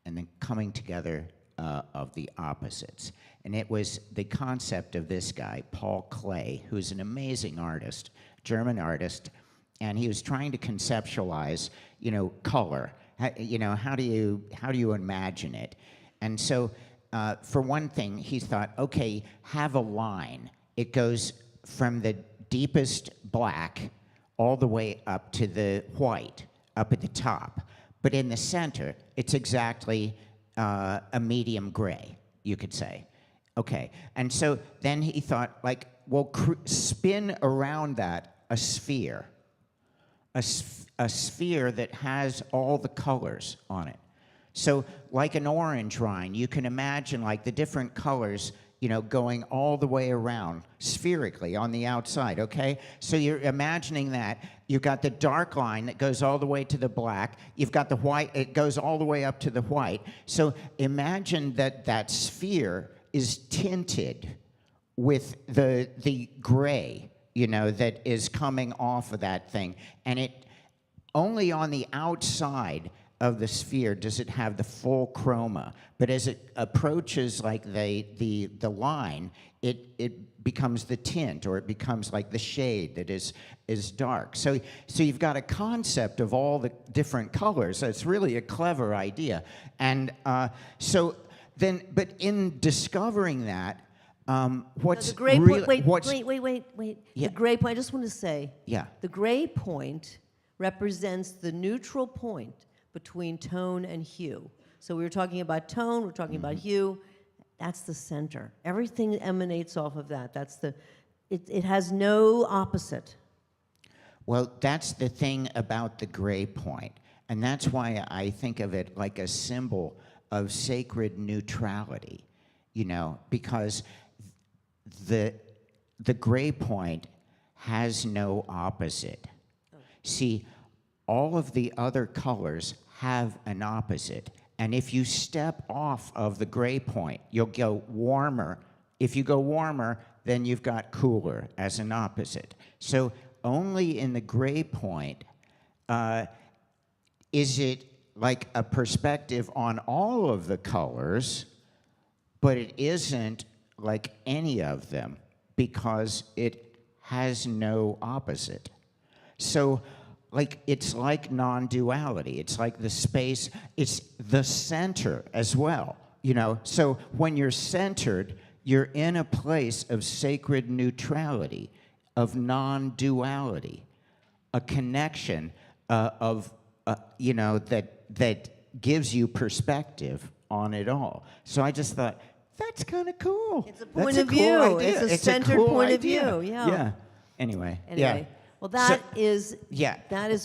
and the coming together of the opposites. And it was the concept of this guy, Paul Klee, who's an amazing artist, German artist, and he was trying to conceptualize, color. How do you imagine it? And so, for one thing, he thought, okay, have a line. It goes from the deepest black all the way up to the white, up at the top. But in the center, it's exactly a medium gray, you could say. Okay, and so then he thought, spin around that a sphere. A sphere that has all the colors on it. So like an orange rind, you can imagine like the different colors, going all the way around spherically on the outside, okay? So you're imagining that. You've got the dark line that goes all the way to the black. You've got the white, it goes all the way up to the white. So imagine that sphere is tinted with the gray, that is coming off of that thing. And it only on the outside of the sphere does it have the full chroma. But as it approaches like the line, it becomes the tint, or it becomes like the shade that is dark. So you've got a concept of all the different colors. So it's really a clever idea. And but in discovering that, what's the gray really, point, what's, wait. Yeah. The gray point, I just want to say, Yeah. the gray point represents the neutral point between tone and hue. So we were talking about tone, we're talking about hue. That's the center. Everything emanates off of that. It has no opposite. Well, that's the thing about the gray point. And that's why I think of it like a symbol of sacred neutrality, because the gray point has no opposite. See, all of the other colors have an opposite. And if you step off of the gray point, you'll go warmer. If you go warmer, then you've got cooler as an opposite. So only in the gray point is it like a perspective on all of the colors, but it isn't like any of them because it has no opposite. So it's like non-duality. It's like the space, it's the center as well, So when you're centered, you're in a place of sacred neutrality, of non-duality, a connection that gives you perspective on it all. So I just thought, that's kind of cool. It's a point of view. Idea. It's a centered cool point idea. of view. Yeah. Yeah. Anyway. Well, that is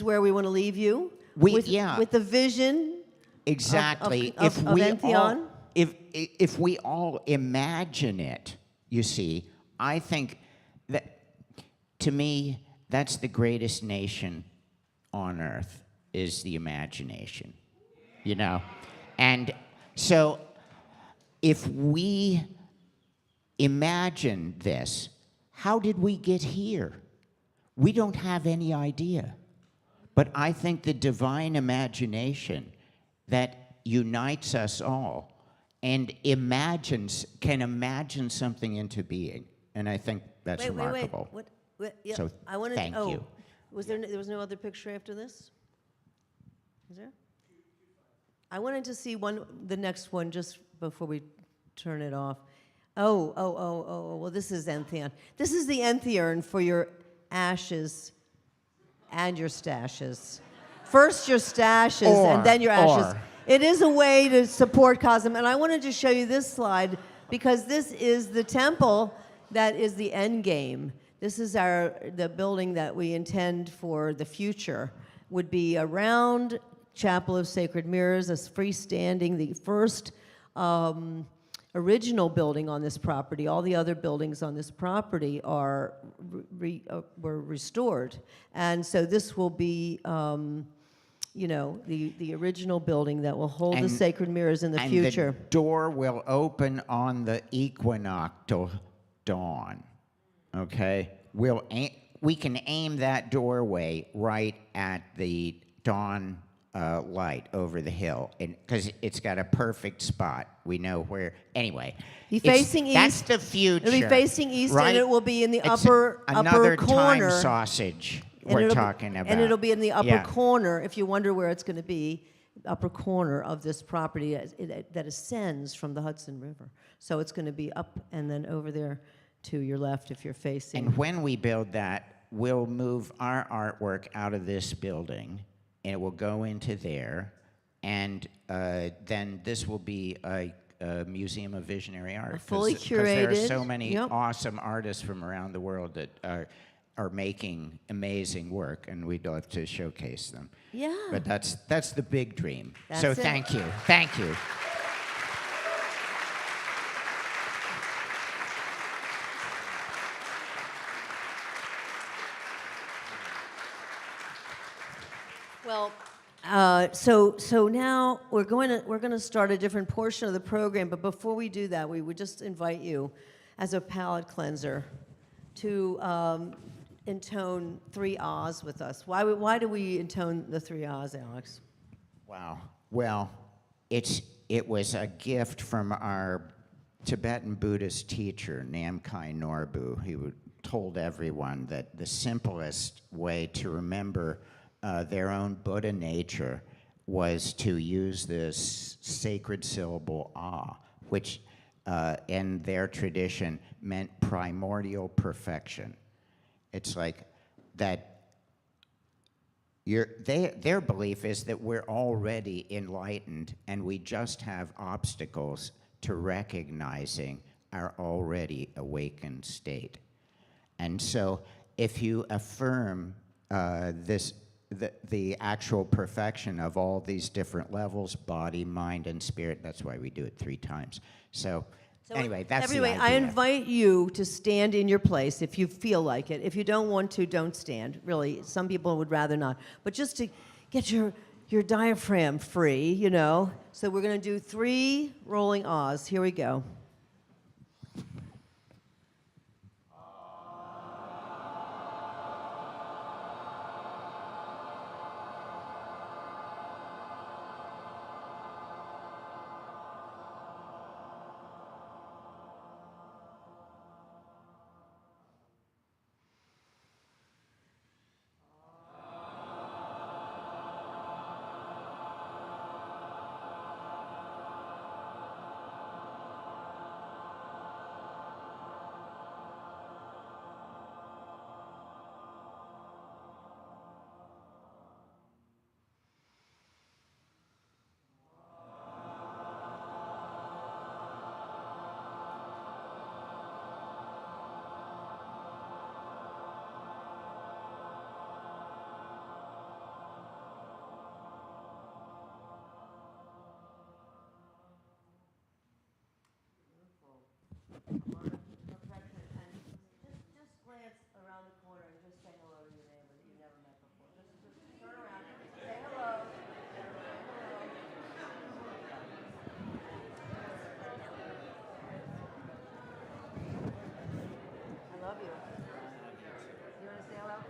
where we want to leave you. With the vision. Exactly. Of Entheon. If we all imagine it, you see, I think that, to me, that's the greatest nation on earth, is the imagination, And so if we imagine this, how did we get here? We don't have any idea. But I think the divine imagination that unites us all and can imagine something into being. And I think that's remarkable. Wait. Yeah, So thank you. There was no other picture after this? Is there? I wanted to see the next one just before we turn it off. Well, this is Entheon. This is the Entheon for your ashes and your stashes. First your stashes and then your ashes. It is a way to support CoSM, and I wanted to show you this slide because this is the temple that is the end game. This is the building that we intend for the future. Would be a round chapel of sacred mirrors, a freestanding, the first original building on this property. All the other buildings on this property were restored, and so this will be, the original building that will hold the sacred mirrors in the future. And the door will open on the equinoctial dawn. Okay, we can aim that doorway right at the dawn light over the hill, and because it's got a perfect spot, we know where. Anyway, facing east. That's the future. It'll be facing east, right? and it will be in the It's upper another corner. time sausage we're talking about, and it'll be in the upper corner. If you wonder where it's going to be, upper corner of this property that ascends from the Hudson River. So it's going to be up and then over there to your left if you're facing. And when we build that, we'll move our artwork out of this building, and it will go into there, and then this will be a museum of visionary art. Fully Because there are curated. so many awesome artists from around the world that are making amazing work, and we'd love to showcase them. Yeah. But that's the big dream. That's so it. thank you. Well, so now we're going to start a different portion of the program. But before we do that, we would just invite you, as a palate cleanser, to intone 3 ahs with us. Why do we intone the 3 ahs, Alex? Wow. Well, it was a gift from our Tibetan Buddhist teacher, Namkhai Norbu. He told everyone that the simplest way to remember their own Buddha nature was to use this sacred syllable ah, which in their tradition meant primordial perfection. It's like that their belief is that we're already enlightened and we just have obstacles to recognizing our already awakened state. And so if you affirm the actual perfection of all these different levels, body, mind, and spirit, that's why we do it 3 times. So anyway, that's the idea. I invite you to stand in your place if you feel like it. If you don't want to, don't stand. Really, some people would rather not. But just to get your diaphragm free, So we're going to do 3 rolling ahs. Here we go. Just glance around the corner and just say hello to your neighbor that you never met before. Just turn around, say hello. I love you. You want to say hello?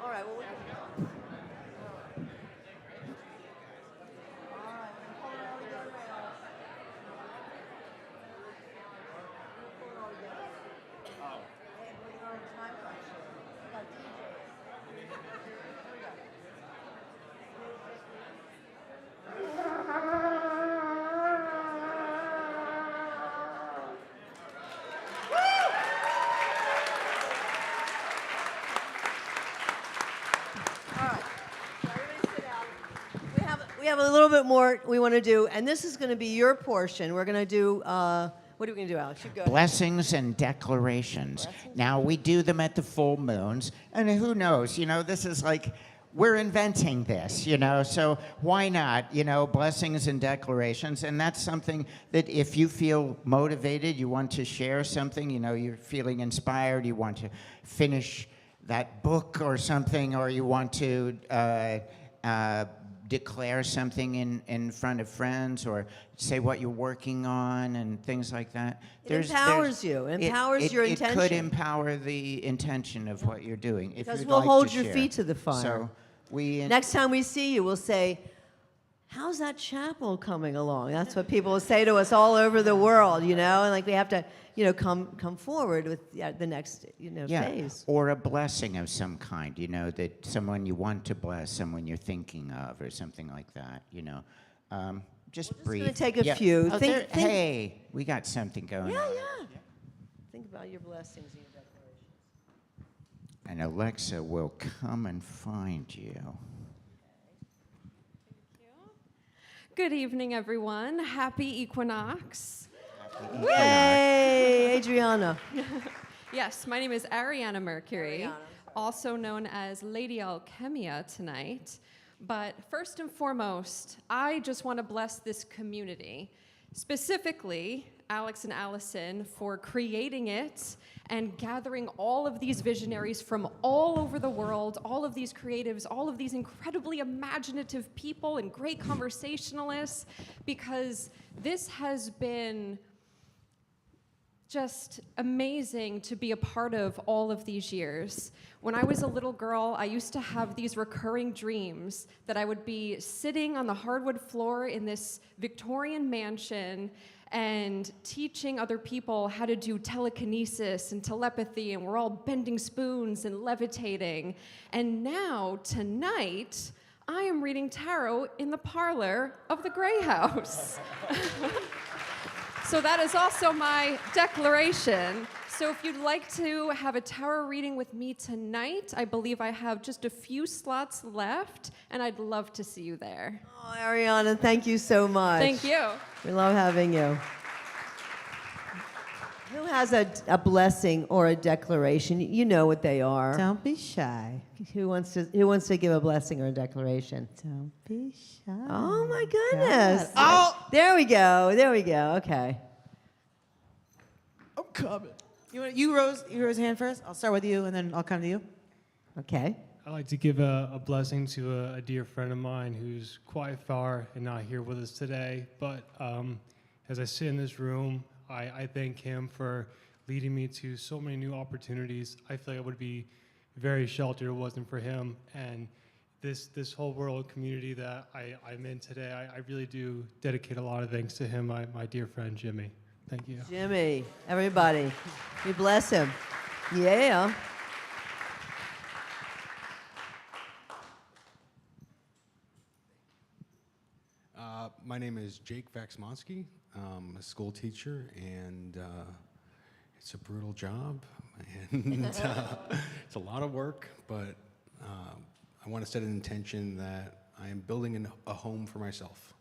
All right. Well, We have a little bit more we want to do, and this is going to be your portion. We're going to do, what are we going to do, Alex? You go ahead. Blessings and declarations. Now, we do them at the full moons, and who knows, this is like, we're inventing this, so why not, blessings and declarations, and that's something that if you feel motivated, you want to share something, you're feeling inspired, you want to finish that book or something, or you want to declare something in front of friends, or say what you're working on and things like that. It empowers you. It empowers your intention. It could empower the intention of what you're doing. If Because you'd we'll like hold to your share. feet to the fire. So Next time we see you, we'll say, how's that chapel coming along? That's what people will say to us all over the world, and like we have to, come forward with the next, phase. Or a blessing of some kind, that someone you want to bless, someone you're thinking of, or something like that, just breathe. We're just going to take a few. Oh, hey, we got something going on. Yeah. Think about your blessings and your declarations. And Alexa will come and find you. Good evening, everyone. Happy Equinox. Yay, Adriana. Yes, my name is Ariana Mercury, also known as Lady Alchemia tonight. But first and foremost, I just want to bless this community, specifically Alex and Allyson for creating it and gathering all of these visionaries from all over the world, all of these creatives, all of these incredibly imaginative people and great conversationalists, because this has been just amazing to be a part of all of these years. When I was a little girl, I used to have these recurring dreams that I would be sitting on the hardwood floor in this Victorian mansion and teaching other people how to do telekinesis and telepathy, and we're all bending spoons and levitating. And now, tonight, I am reading tarot in the parlor of the Grey House. So that is also my declaration. So if you'd like to have a tarot reading with me tonight, I believe I have just a few slots left, and I'd love to see you there. Oh, Ariana, thank you so much. Thank you. We love having you. Who has a blessing or a declaration? You know what they are. Don't be shy. Who wants to give a blessing or a declaration? Don't be shy. Oh my goodness. Oh, There we go. Okay. I'm coming. You rose your hand first. I'll start with you, and then I'll come to you. Okay. I'd like to give a blessing to a dear friend of mine who's quite far and not here with us today. But as I sit in this room, I thank him for leading me to so many new opportunities. I feel like I would be very sheltered if it wasn't for him. And this whole world community that I'm in today, I really do dedicate a lot of thanks to him, my dear friend Jimmy. Thank you. Jimmy, everybody, we bless him. Yeah. My name is Jake Vaxmonsky. I'm a school teacher, and it's a brutal job, and it's a lot of work, but I want to set an intention that I am building a home for myself.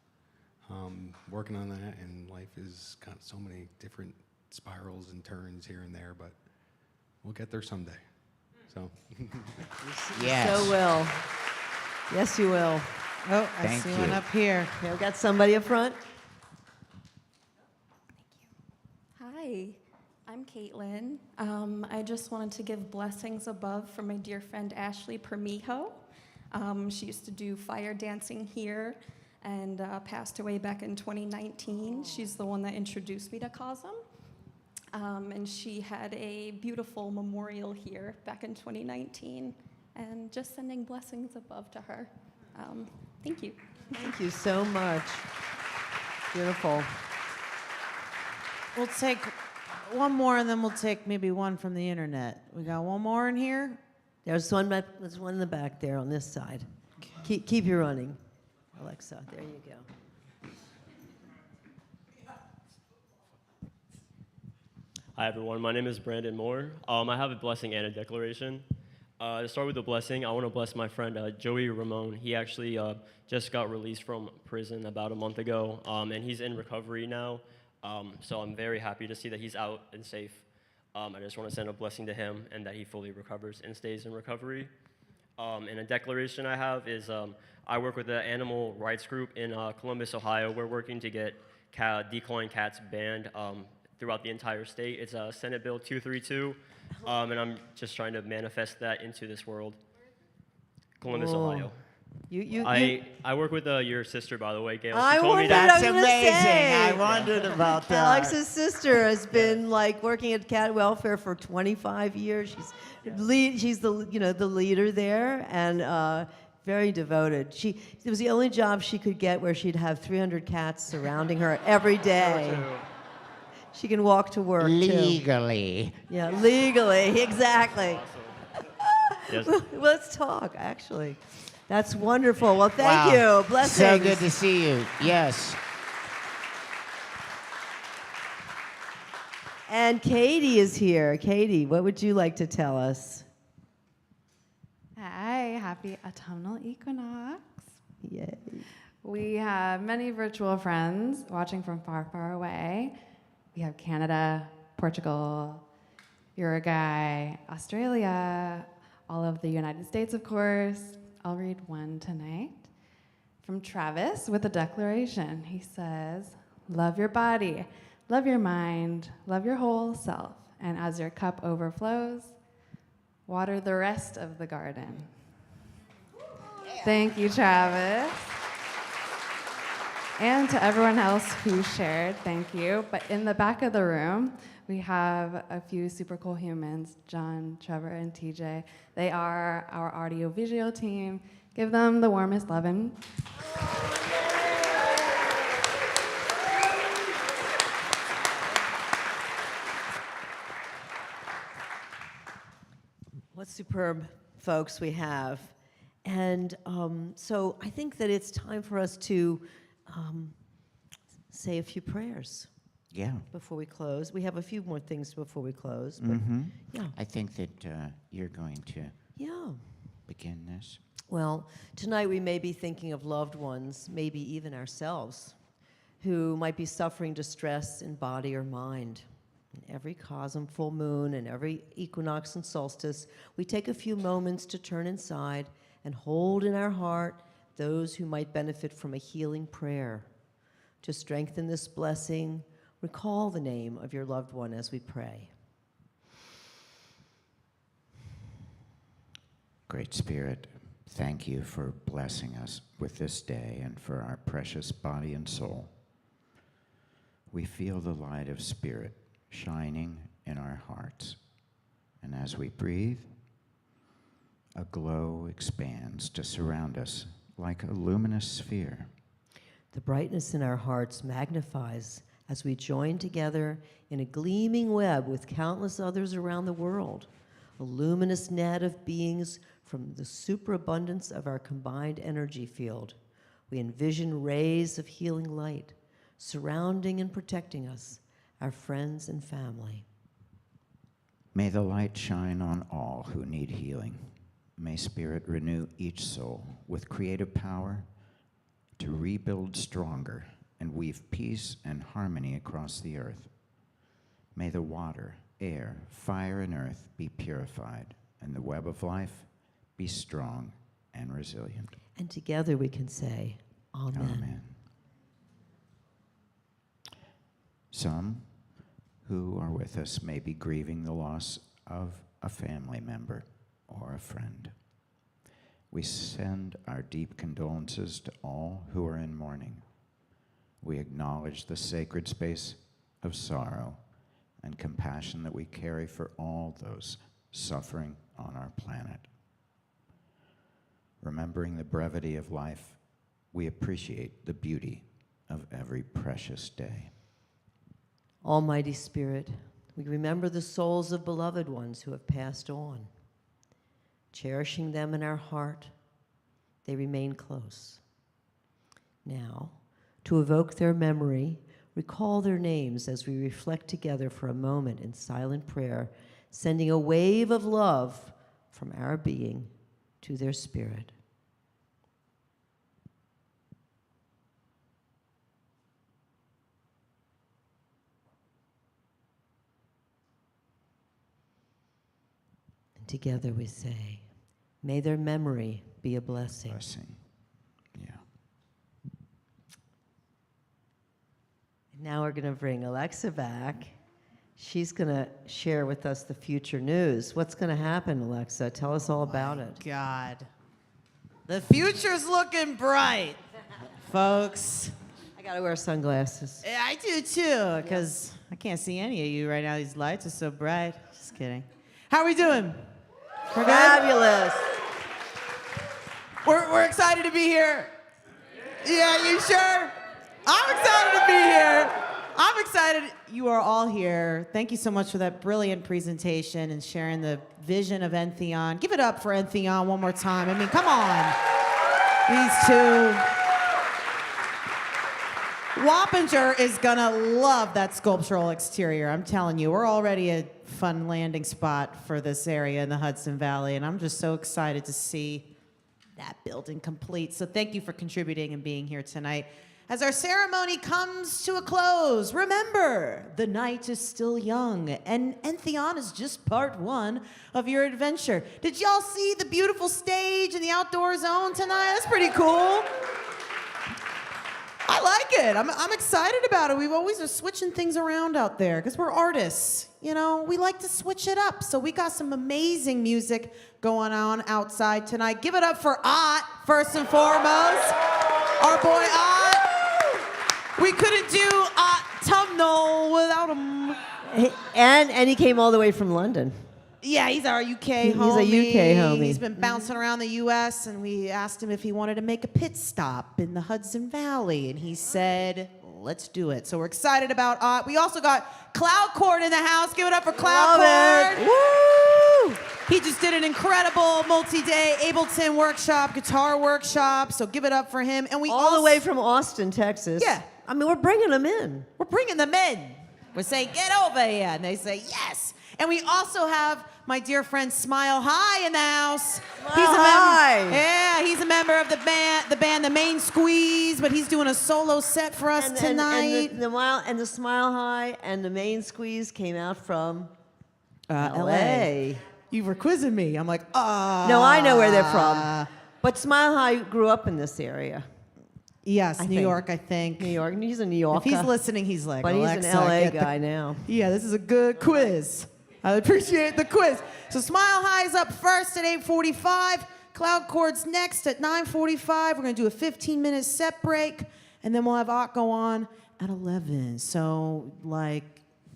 Working on that, and life has got so many different spirals and turns here and there, but we'll get there someday. So. Yes. So will. Yes, you will. Oh, I Thank see you. one up here. Okay, we got somebody up front. Hi, I'm Caitlin. I just wanted to give blessings above for my dear friend Ashley Permijo. She used to do fire dancing here and passed away back in 2019. She's the one that introduced me to CoSM. And she had a beautiful memorial here back in 2019. And just sending blessings above to her. Thank you. Thank you so much. Beautiful. We'll take one more, and then we'll take maybe one from the internet. We got one more in here. There's one in the back there on this side. Keep you running, Alexa. There you go. Hi, everyone. My name is Brandon Moore. I have a blessing and a declaration. To start with the blessing, I want to bless my friend Joey Ramon. He actually just got released from prison about a month ago, and he's in recovery now. So I'm very happy to see that he's out and safe. I just want to send a blessing to him and that he fully recovers and stays in recovery. And a declaration I have is I work with the animal rights group in Columbus, Ohio. We're working to get decoying cats banned throughout the entire state. It's Senate Bill 232, and I'm just trying to manifest that into this world. Columbus, Whoa. Ohio. You I work with your sister, by the way, Gail. I She told me wondered, that. That's I was gonna amazing. say. I wondered about that. Alex's sister has been like working at cat welfare for 25 years. She's the leader there and very devoted. It was the only job she could get where she'd have 300 cats surrounding her every day. She can walk to work Legally. too. Yeah, legally, exactly. Yes. Let's talk, actually. That's wonderful. Well, thank Wow. you. Blessings. So good to see you. Yes. And Katie is here. Katie, what would you like to tell us? Hi, happy autumnal equinox. Yay. We have many virtual friends watching from far, far away. We have Canada, Portugal, Uruguay, Australia, all of the United States, of course. I'll read one tonight. From Travis with a declaration. He says, love your body, love your mind, love your whole self. And as your cup overflows, water the rest of the garden. Thank you, Travis. And to everyone else who shared, thank you. But in the back of the room, we have a few super cool humans, John, Trevor, and TJ. They are our audio-visual team. Give them the warmest loving. What superb folks we have. And so I think that it's time for us to say a few prayers Yeah. before we close. We have a few more things before we close, but yeah. I think that you're going to Yeah. begin this. Well, tonight we may be thinking of loved ones, maybe even ourselves, who might be suffering distress in body or mind. In every CoSM full moon and every equinox and solstice, we take a few moments to turn inside and hold in our heart those who might benefit from a healing prayer. To strengthen this blessing, recall the name of your loved one as we pray. Great Spirit, thank you for blessing us with this day and for our precious body and soul. We feel the light of Spirit shining in our hearts. And as we breathe, a glow expands to surround us like a luminous sphere. The brightness in our hearts magnifies as we join together in a gleaming web with countless others around the world, a luminous net of beings from the superabundance of our combined energy field. We envision rays of healing light surrounding and protecting us, our friends and family. May the light shine on all who need healing. May Spirit renew each soul with creative power to rebuild stronger and weave peace and harmony across the earth. May the water, air, fire, and earth be purified, and the web of life be strong and resilient. And together we can say, Amen. Amen. Some who are with us may be grieving the loss of a family member or a friend. We send our deep condolences to all who are in mourning. We acknowledge the sacred space of sorrow and compassion that we carry for all those suffering on our planet. Remembering the brevity of life, we appreciate the beauty of every precious day. Almighty Spirit, we remember the souls of beloved ones who have passed on. Cherishing them in our heart, they remain close. Now, to evoke their memory, recall their names as we reflect together for a moment in silent prayer, sending a wave of love from our being to their spirit. And together we say, may their memory be a blessing. Blessing. Yeah. Now we're going to bring Alexa back. She's going to share with us the future news. What's going to happen, Alexa? Tell us all about it. God. The future's looking bright, folks. I got to wear sunglasses. Yeah, I do too, because I can't see any of you right now. These lights are so bright. Just kidding. How are we doing? We're good? Fabulous. We're excited to be here. Yeah, you sure? I'm excited to be here. I'm excited you are all here. Thank you so much for that brilliant presentation and sharing the vision of Entheon. Give it up for Entheon one more time. I mean, come on. These two. Wappinger is gonna love that sculptural exterior. I'm telling you, we're already a fun landing spot for this area in the Hudson Valley, and I'm just so excited to see that building complete. So thank you for contributing and being here tonight. As our ceremony comes to a close, remember, the night is still young, and Entheon is just part one of your adventure. Did y'all see the beautiful stage in the outdoor zone tonight? That's pretty cool. I like it. I'm excited about it. We always are switching things around out there because we're artists. You know, we like to switch it up. So we got some amazing music going on outside tonight. Give it up for Ott, first and foremost. Our boy Ott. We couldn't do Autumnal without him. And he came all the way from London. Yeah, he's our UK homie. He's a UK homie. He's been bouncing around the US, and we asked him if he wanted to make a pit stop in the Hudson Valley, and he said, let's do it. So we're excited about Ott. We also got Cloud Cord in the house. Give it up for Cloud Cord. Woo! He just did an incredible multi-day Ableton workshop, guitar workshop, so give it up for him. And we All the way from Austin, Texas. Yeah. I mean, we're bringing them in. We're bringing them in. We're saying, get over here. And they say, yes. And we also have my dear friend Smile High in the house. He's a member of the band The Main Squeeze, but he's doing a solo set for us tonight. And the Smile High and the Main Squeeze came out from LA. You were quizzing me. I'm like, No, I know where they're from. But Smile High grew up in this area. Yes, New York, I think. New York. He's a New Yorker. If he's listening, he's like, but Alexa, he's an LA guy now. Yeah, this is a good quiz. I appreciate the quiz. So Smile High is up first at 8:45. Cloud Chord's next at 9:45. We're going to do a 15-minute set break, and then we'll have Ott go on at 11. So, like,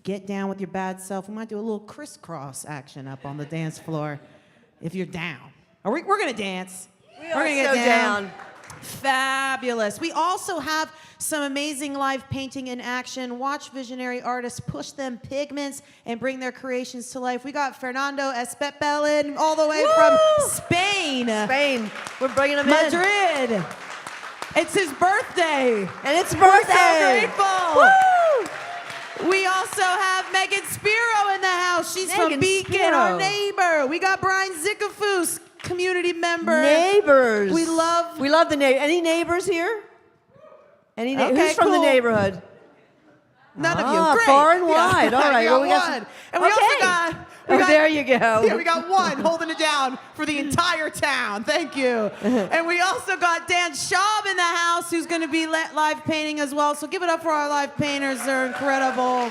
get down with your bad self. We might do a little crisscross action up on the dance floor if you're down. We're going to dance. We're going to get down. Fabulous. We also have some amazing live painting in action. Watch visionary artists push them pigments and bring their creations to life. We got Fernando Espepelin all the way from Spain. We're bringing him Madrid. in. It's his birthday. And it's We're birthday. so grateful. Woo! We also have Megan Spiro in the house. She's from Megan Beacon, Spiro. our neighbor. We got Brian Zickafoos, community member. Neighbors. We love the neighbors. Any neighbors here? Okay, Who's from the cool. neighborhood? None of you. Great. Far and wide. Yeah. All right. We Well, got one. And we also got... there you go. Yeah, we got one holding it down for the entire town. Thank you. And we also got Dan Schaub in the house, who's going to be live painting as well. So give it up for our live painters. They're incredible.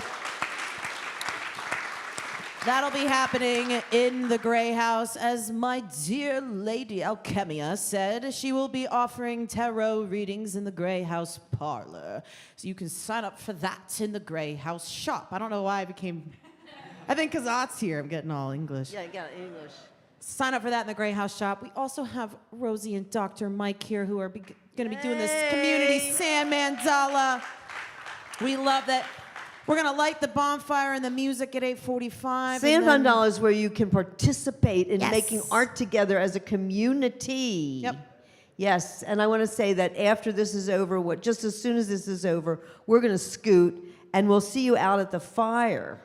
That'll be happening in the Gray House. As my dear lady Alchemia said, she will be offering tarot readings in the Gray House parlor. So you can sign up for that in the Gray House shop. I don't know why I became... I think because Ott's here, I'm getting all English. Yeah, I got English. Sign up for that in the Gray House shop. We also have Rosie and Dr. Mike here who are going to be doing this community sand mandala. We love that. We're going to light the bonfire and the music at 8:45. Sand mandala is where you can participate in Yes. making art together as a community. Yep. Yes, and I want to say that after this is over, just as soon as this is over, we're going to scoot, and we'll see you out at the fire.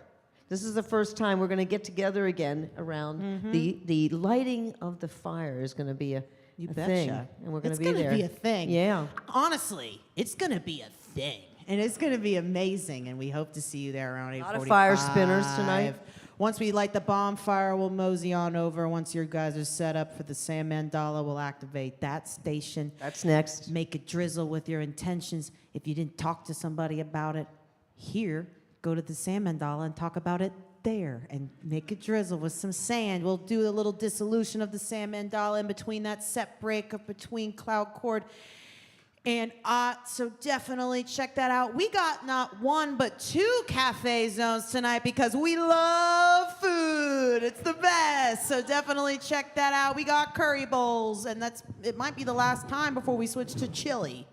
This is the first time we're going to get together again around the lighting of the fire is going to be a thing, and we're going to be there. It's going to be a thing. Yeah. Honestly, it's going to be a thing, and it's going to be amazing, and we hope to see you there around 8:45. A lot of fire spinners tonight. Once we light the bonfire, we'll mosey on over. Once your guys are set up for the sand mandala, we'll activate that station. That's next. Make it drizzle with your intentions. If you didn't talk to somebody about it here, go to the sand mandala and talk about it there and make it drizzle with some sand. We'll do a little dissolution of the sand mandala in between that set break of between cloud cord. And so definitely check that out. We got not one, but 2 cafe zones tonight because we love food. It's the best. So definitely check that out. We got curry bowls, and it might be the last time before we switch to chili,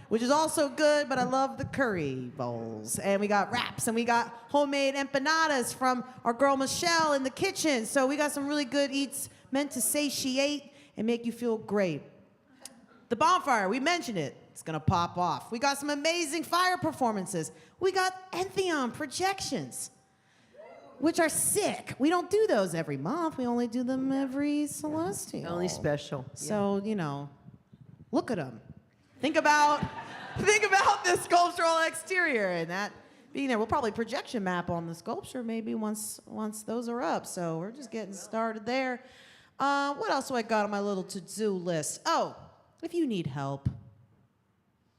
which is also good, but I love the curry bowls. And we got wraps, and we got homemade empanadas from our girl Michelle in the kitchen. So we got some really good eats meant to satiate and make you feel great. The bonfire, we mentioned it. It's gonna pop off. We got some amazing fire performances. We got Entheon projections, which are sick. We don't do those every month. We only do them every Celestial. Only special. So, look at them. Think about the sculptural exterior and that being there. We'll probably projection map on the sculpture maybe once those are up. So we're just getting started there. What else do I got on my little to-do list? Oh, if you need help,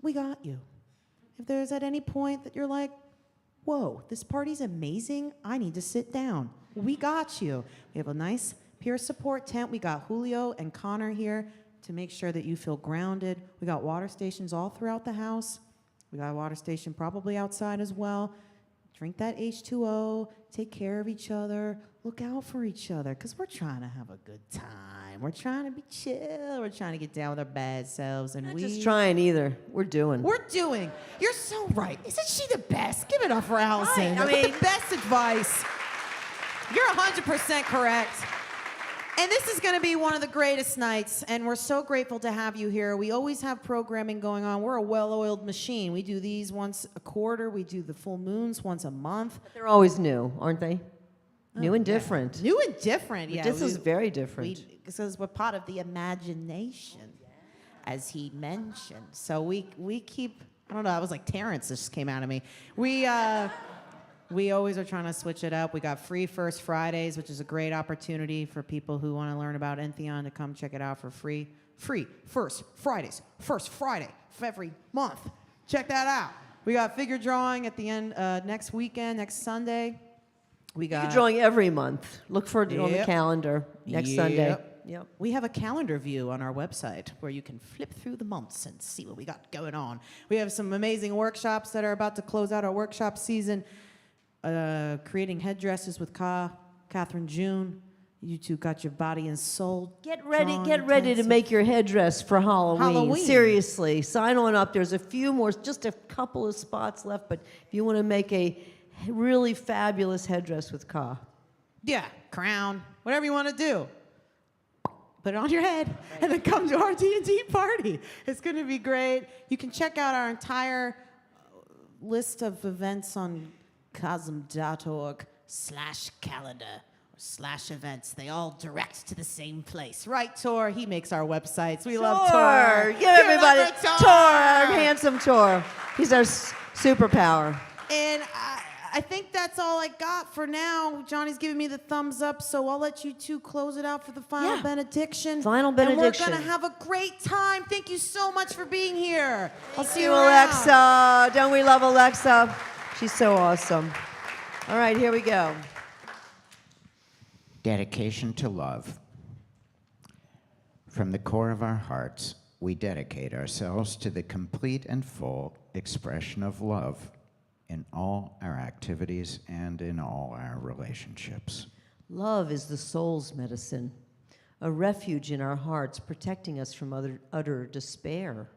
we got you. If there's at any point that you're like, whoa, this party's amazing, I need to sit down, we got you. We have a nice peer support tent. We got Julio and Connor here to make sure that you feel grounded. We got water stations all throughout the house. We got a water station probably outside as well. Drink that H2O, take care of each other, look out for each other, because we're trying to have a good time. We're trying to be chill. We're trying to get down with our bad selves. And Not just trying either. We're doing. We're doing. You're so right. Isn't she the best? Give it up for Allyson. Right, With the best advice. You're 100% correct. And this is going to be one of the greatest nights, and we're so grateful to have you here. We always have programming going on. We're a well-oiled machine. We do these once a quarter. We do the full moons once a month. They're always new, aren't they? New and different. Yeah. New and different, yeah. This is very different. Because we're part of the imagination, as he mentioned. So we keep, I don't know, I was like Terrence just came out of me. We always are trying to switch it up. We got free First Fridays, which is a great opportunity for people who want to learn about Entheon to come check it out for free. Free First Fridays, first Friday of every month. Check that out. We got figure drawing at the end next weekend, next Sunday. We got Figure drawing every month. Look for it on the calendar next Sunday. Yep. We have a calendar view on our website where you can flip through the months and see what we got going on. We have some amazing workshops that are about to close out our workshop season. Creating headdresses with Catherine June. You two got your body and soul. Get ready to make your headdress for Halloween. Seriously, sign on up. There's a few more, just a couple of spots left, but if you want to make a really fabulous headdress with Ka. Yeah, crown, whatever you want to do. Put it on your head and then come to our D&D party. It's going to be great. You can check out our entire list of events on cosm.org/calendar/events. They all direct to the same place. Right, Tor? He makes our websites. We love Tor. Give everybody Tor, our handsome Tor. He's our superpower. And I think that's all I got for now. Johnny's giving me the thumbs up, so I'll let you two close it out for the final benediction. Final benediction. And we're going to have a great time. Thank you so much for being here. I'll see you around. Alexa. Don't we love Alexa? She's so awesome. All right, here we go. Dedication to love. From the core of our hearts, we dedicate ourselves to the complete and full expression of love in all our activities and in all our relationships. Love is the soul's medicine, a refuge in our hearts, protecting us from utter despair.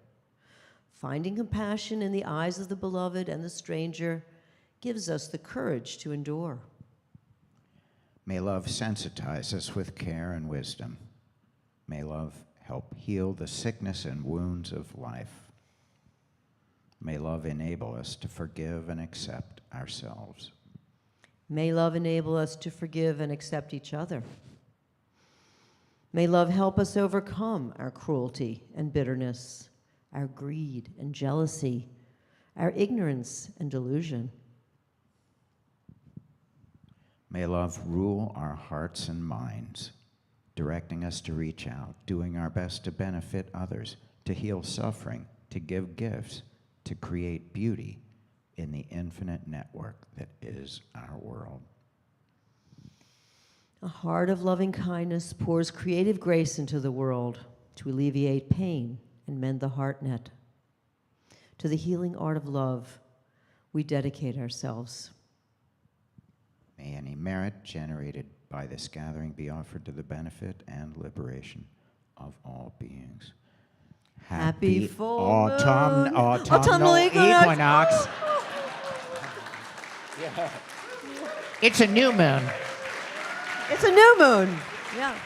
Finding compassion in the eyes of the beloved and the stranger gives us the courage to endure. May love sensitize us with care and wisdom. May love help heal the sickness and wounds of life. May love enable us to forgive and accept ourselves. May love enable us to forgive and accept each other. May love help us overcome our cruelty and bitterness, our greed and jealousy, our ignorance and delusion. May love rule our hearts and minds, directing us to reach out, doing our best to benefit others, to heal suffering, to give gifts, to create beauty in the infinite network that is our world. A heart of loving kindness pours creative grace into the world to alleviate pain and mend the heart net. To the healing art of love, we dedicate ourselves. May any merit generated by this gathering be offered to the benefit and liberation of all beings. Happy full moon. Autumnal equinox. Yeah. It's a new moon. It's a new moon. Yeah.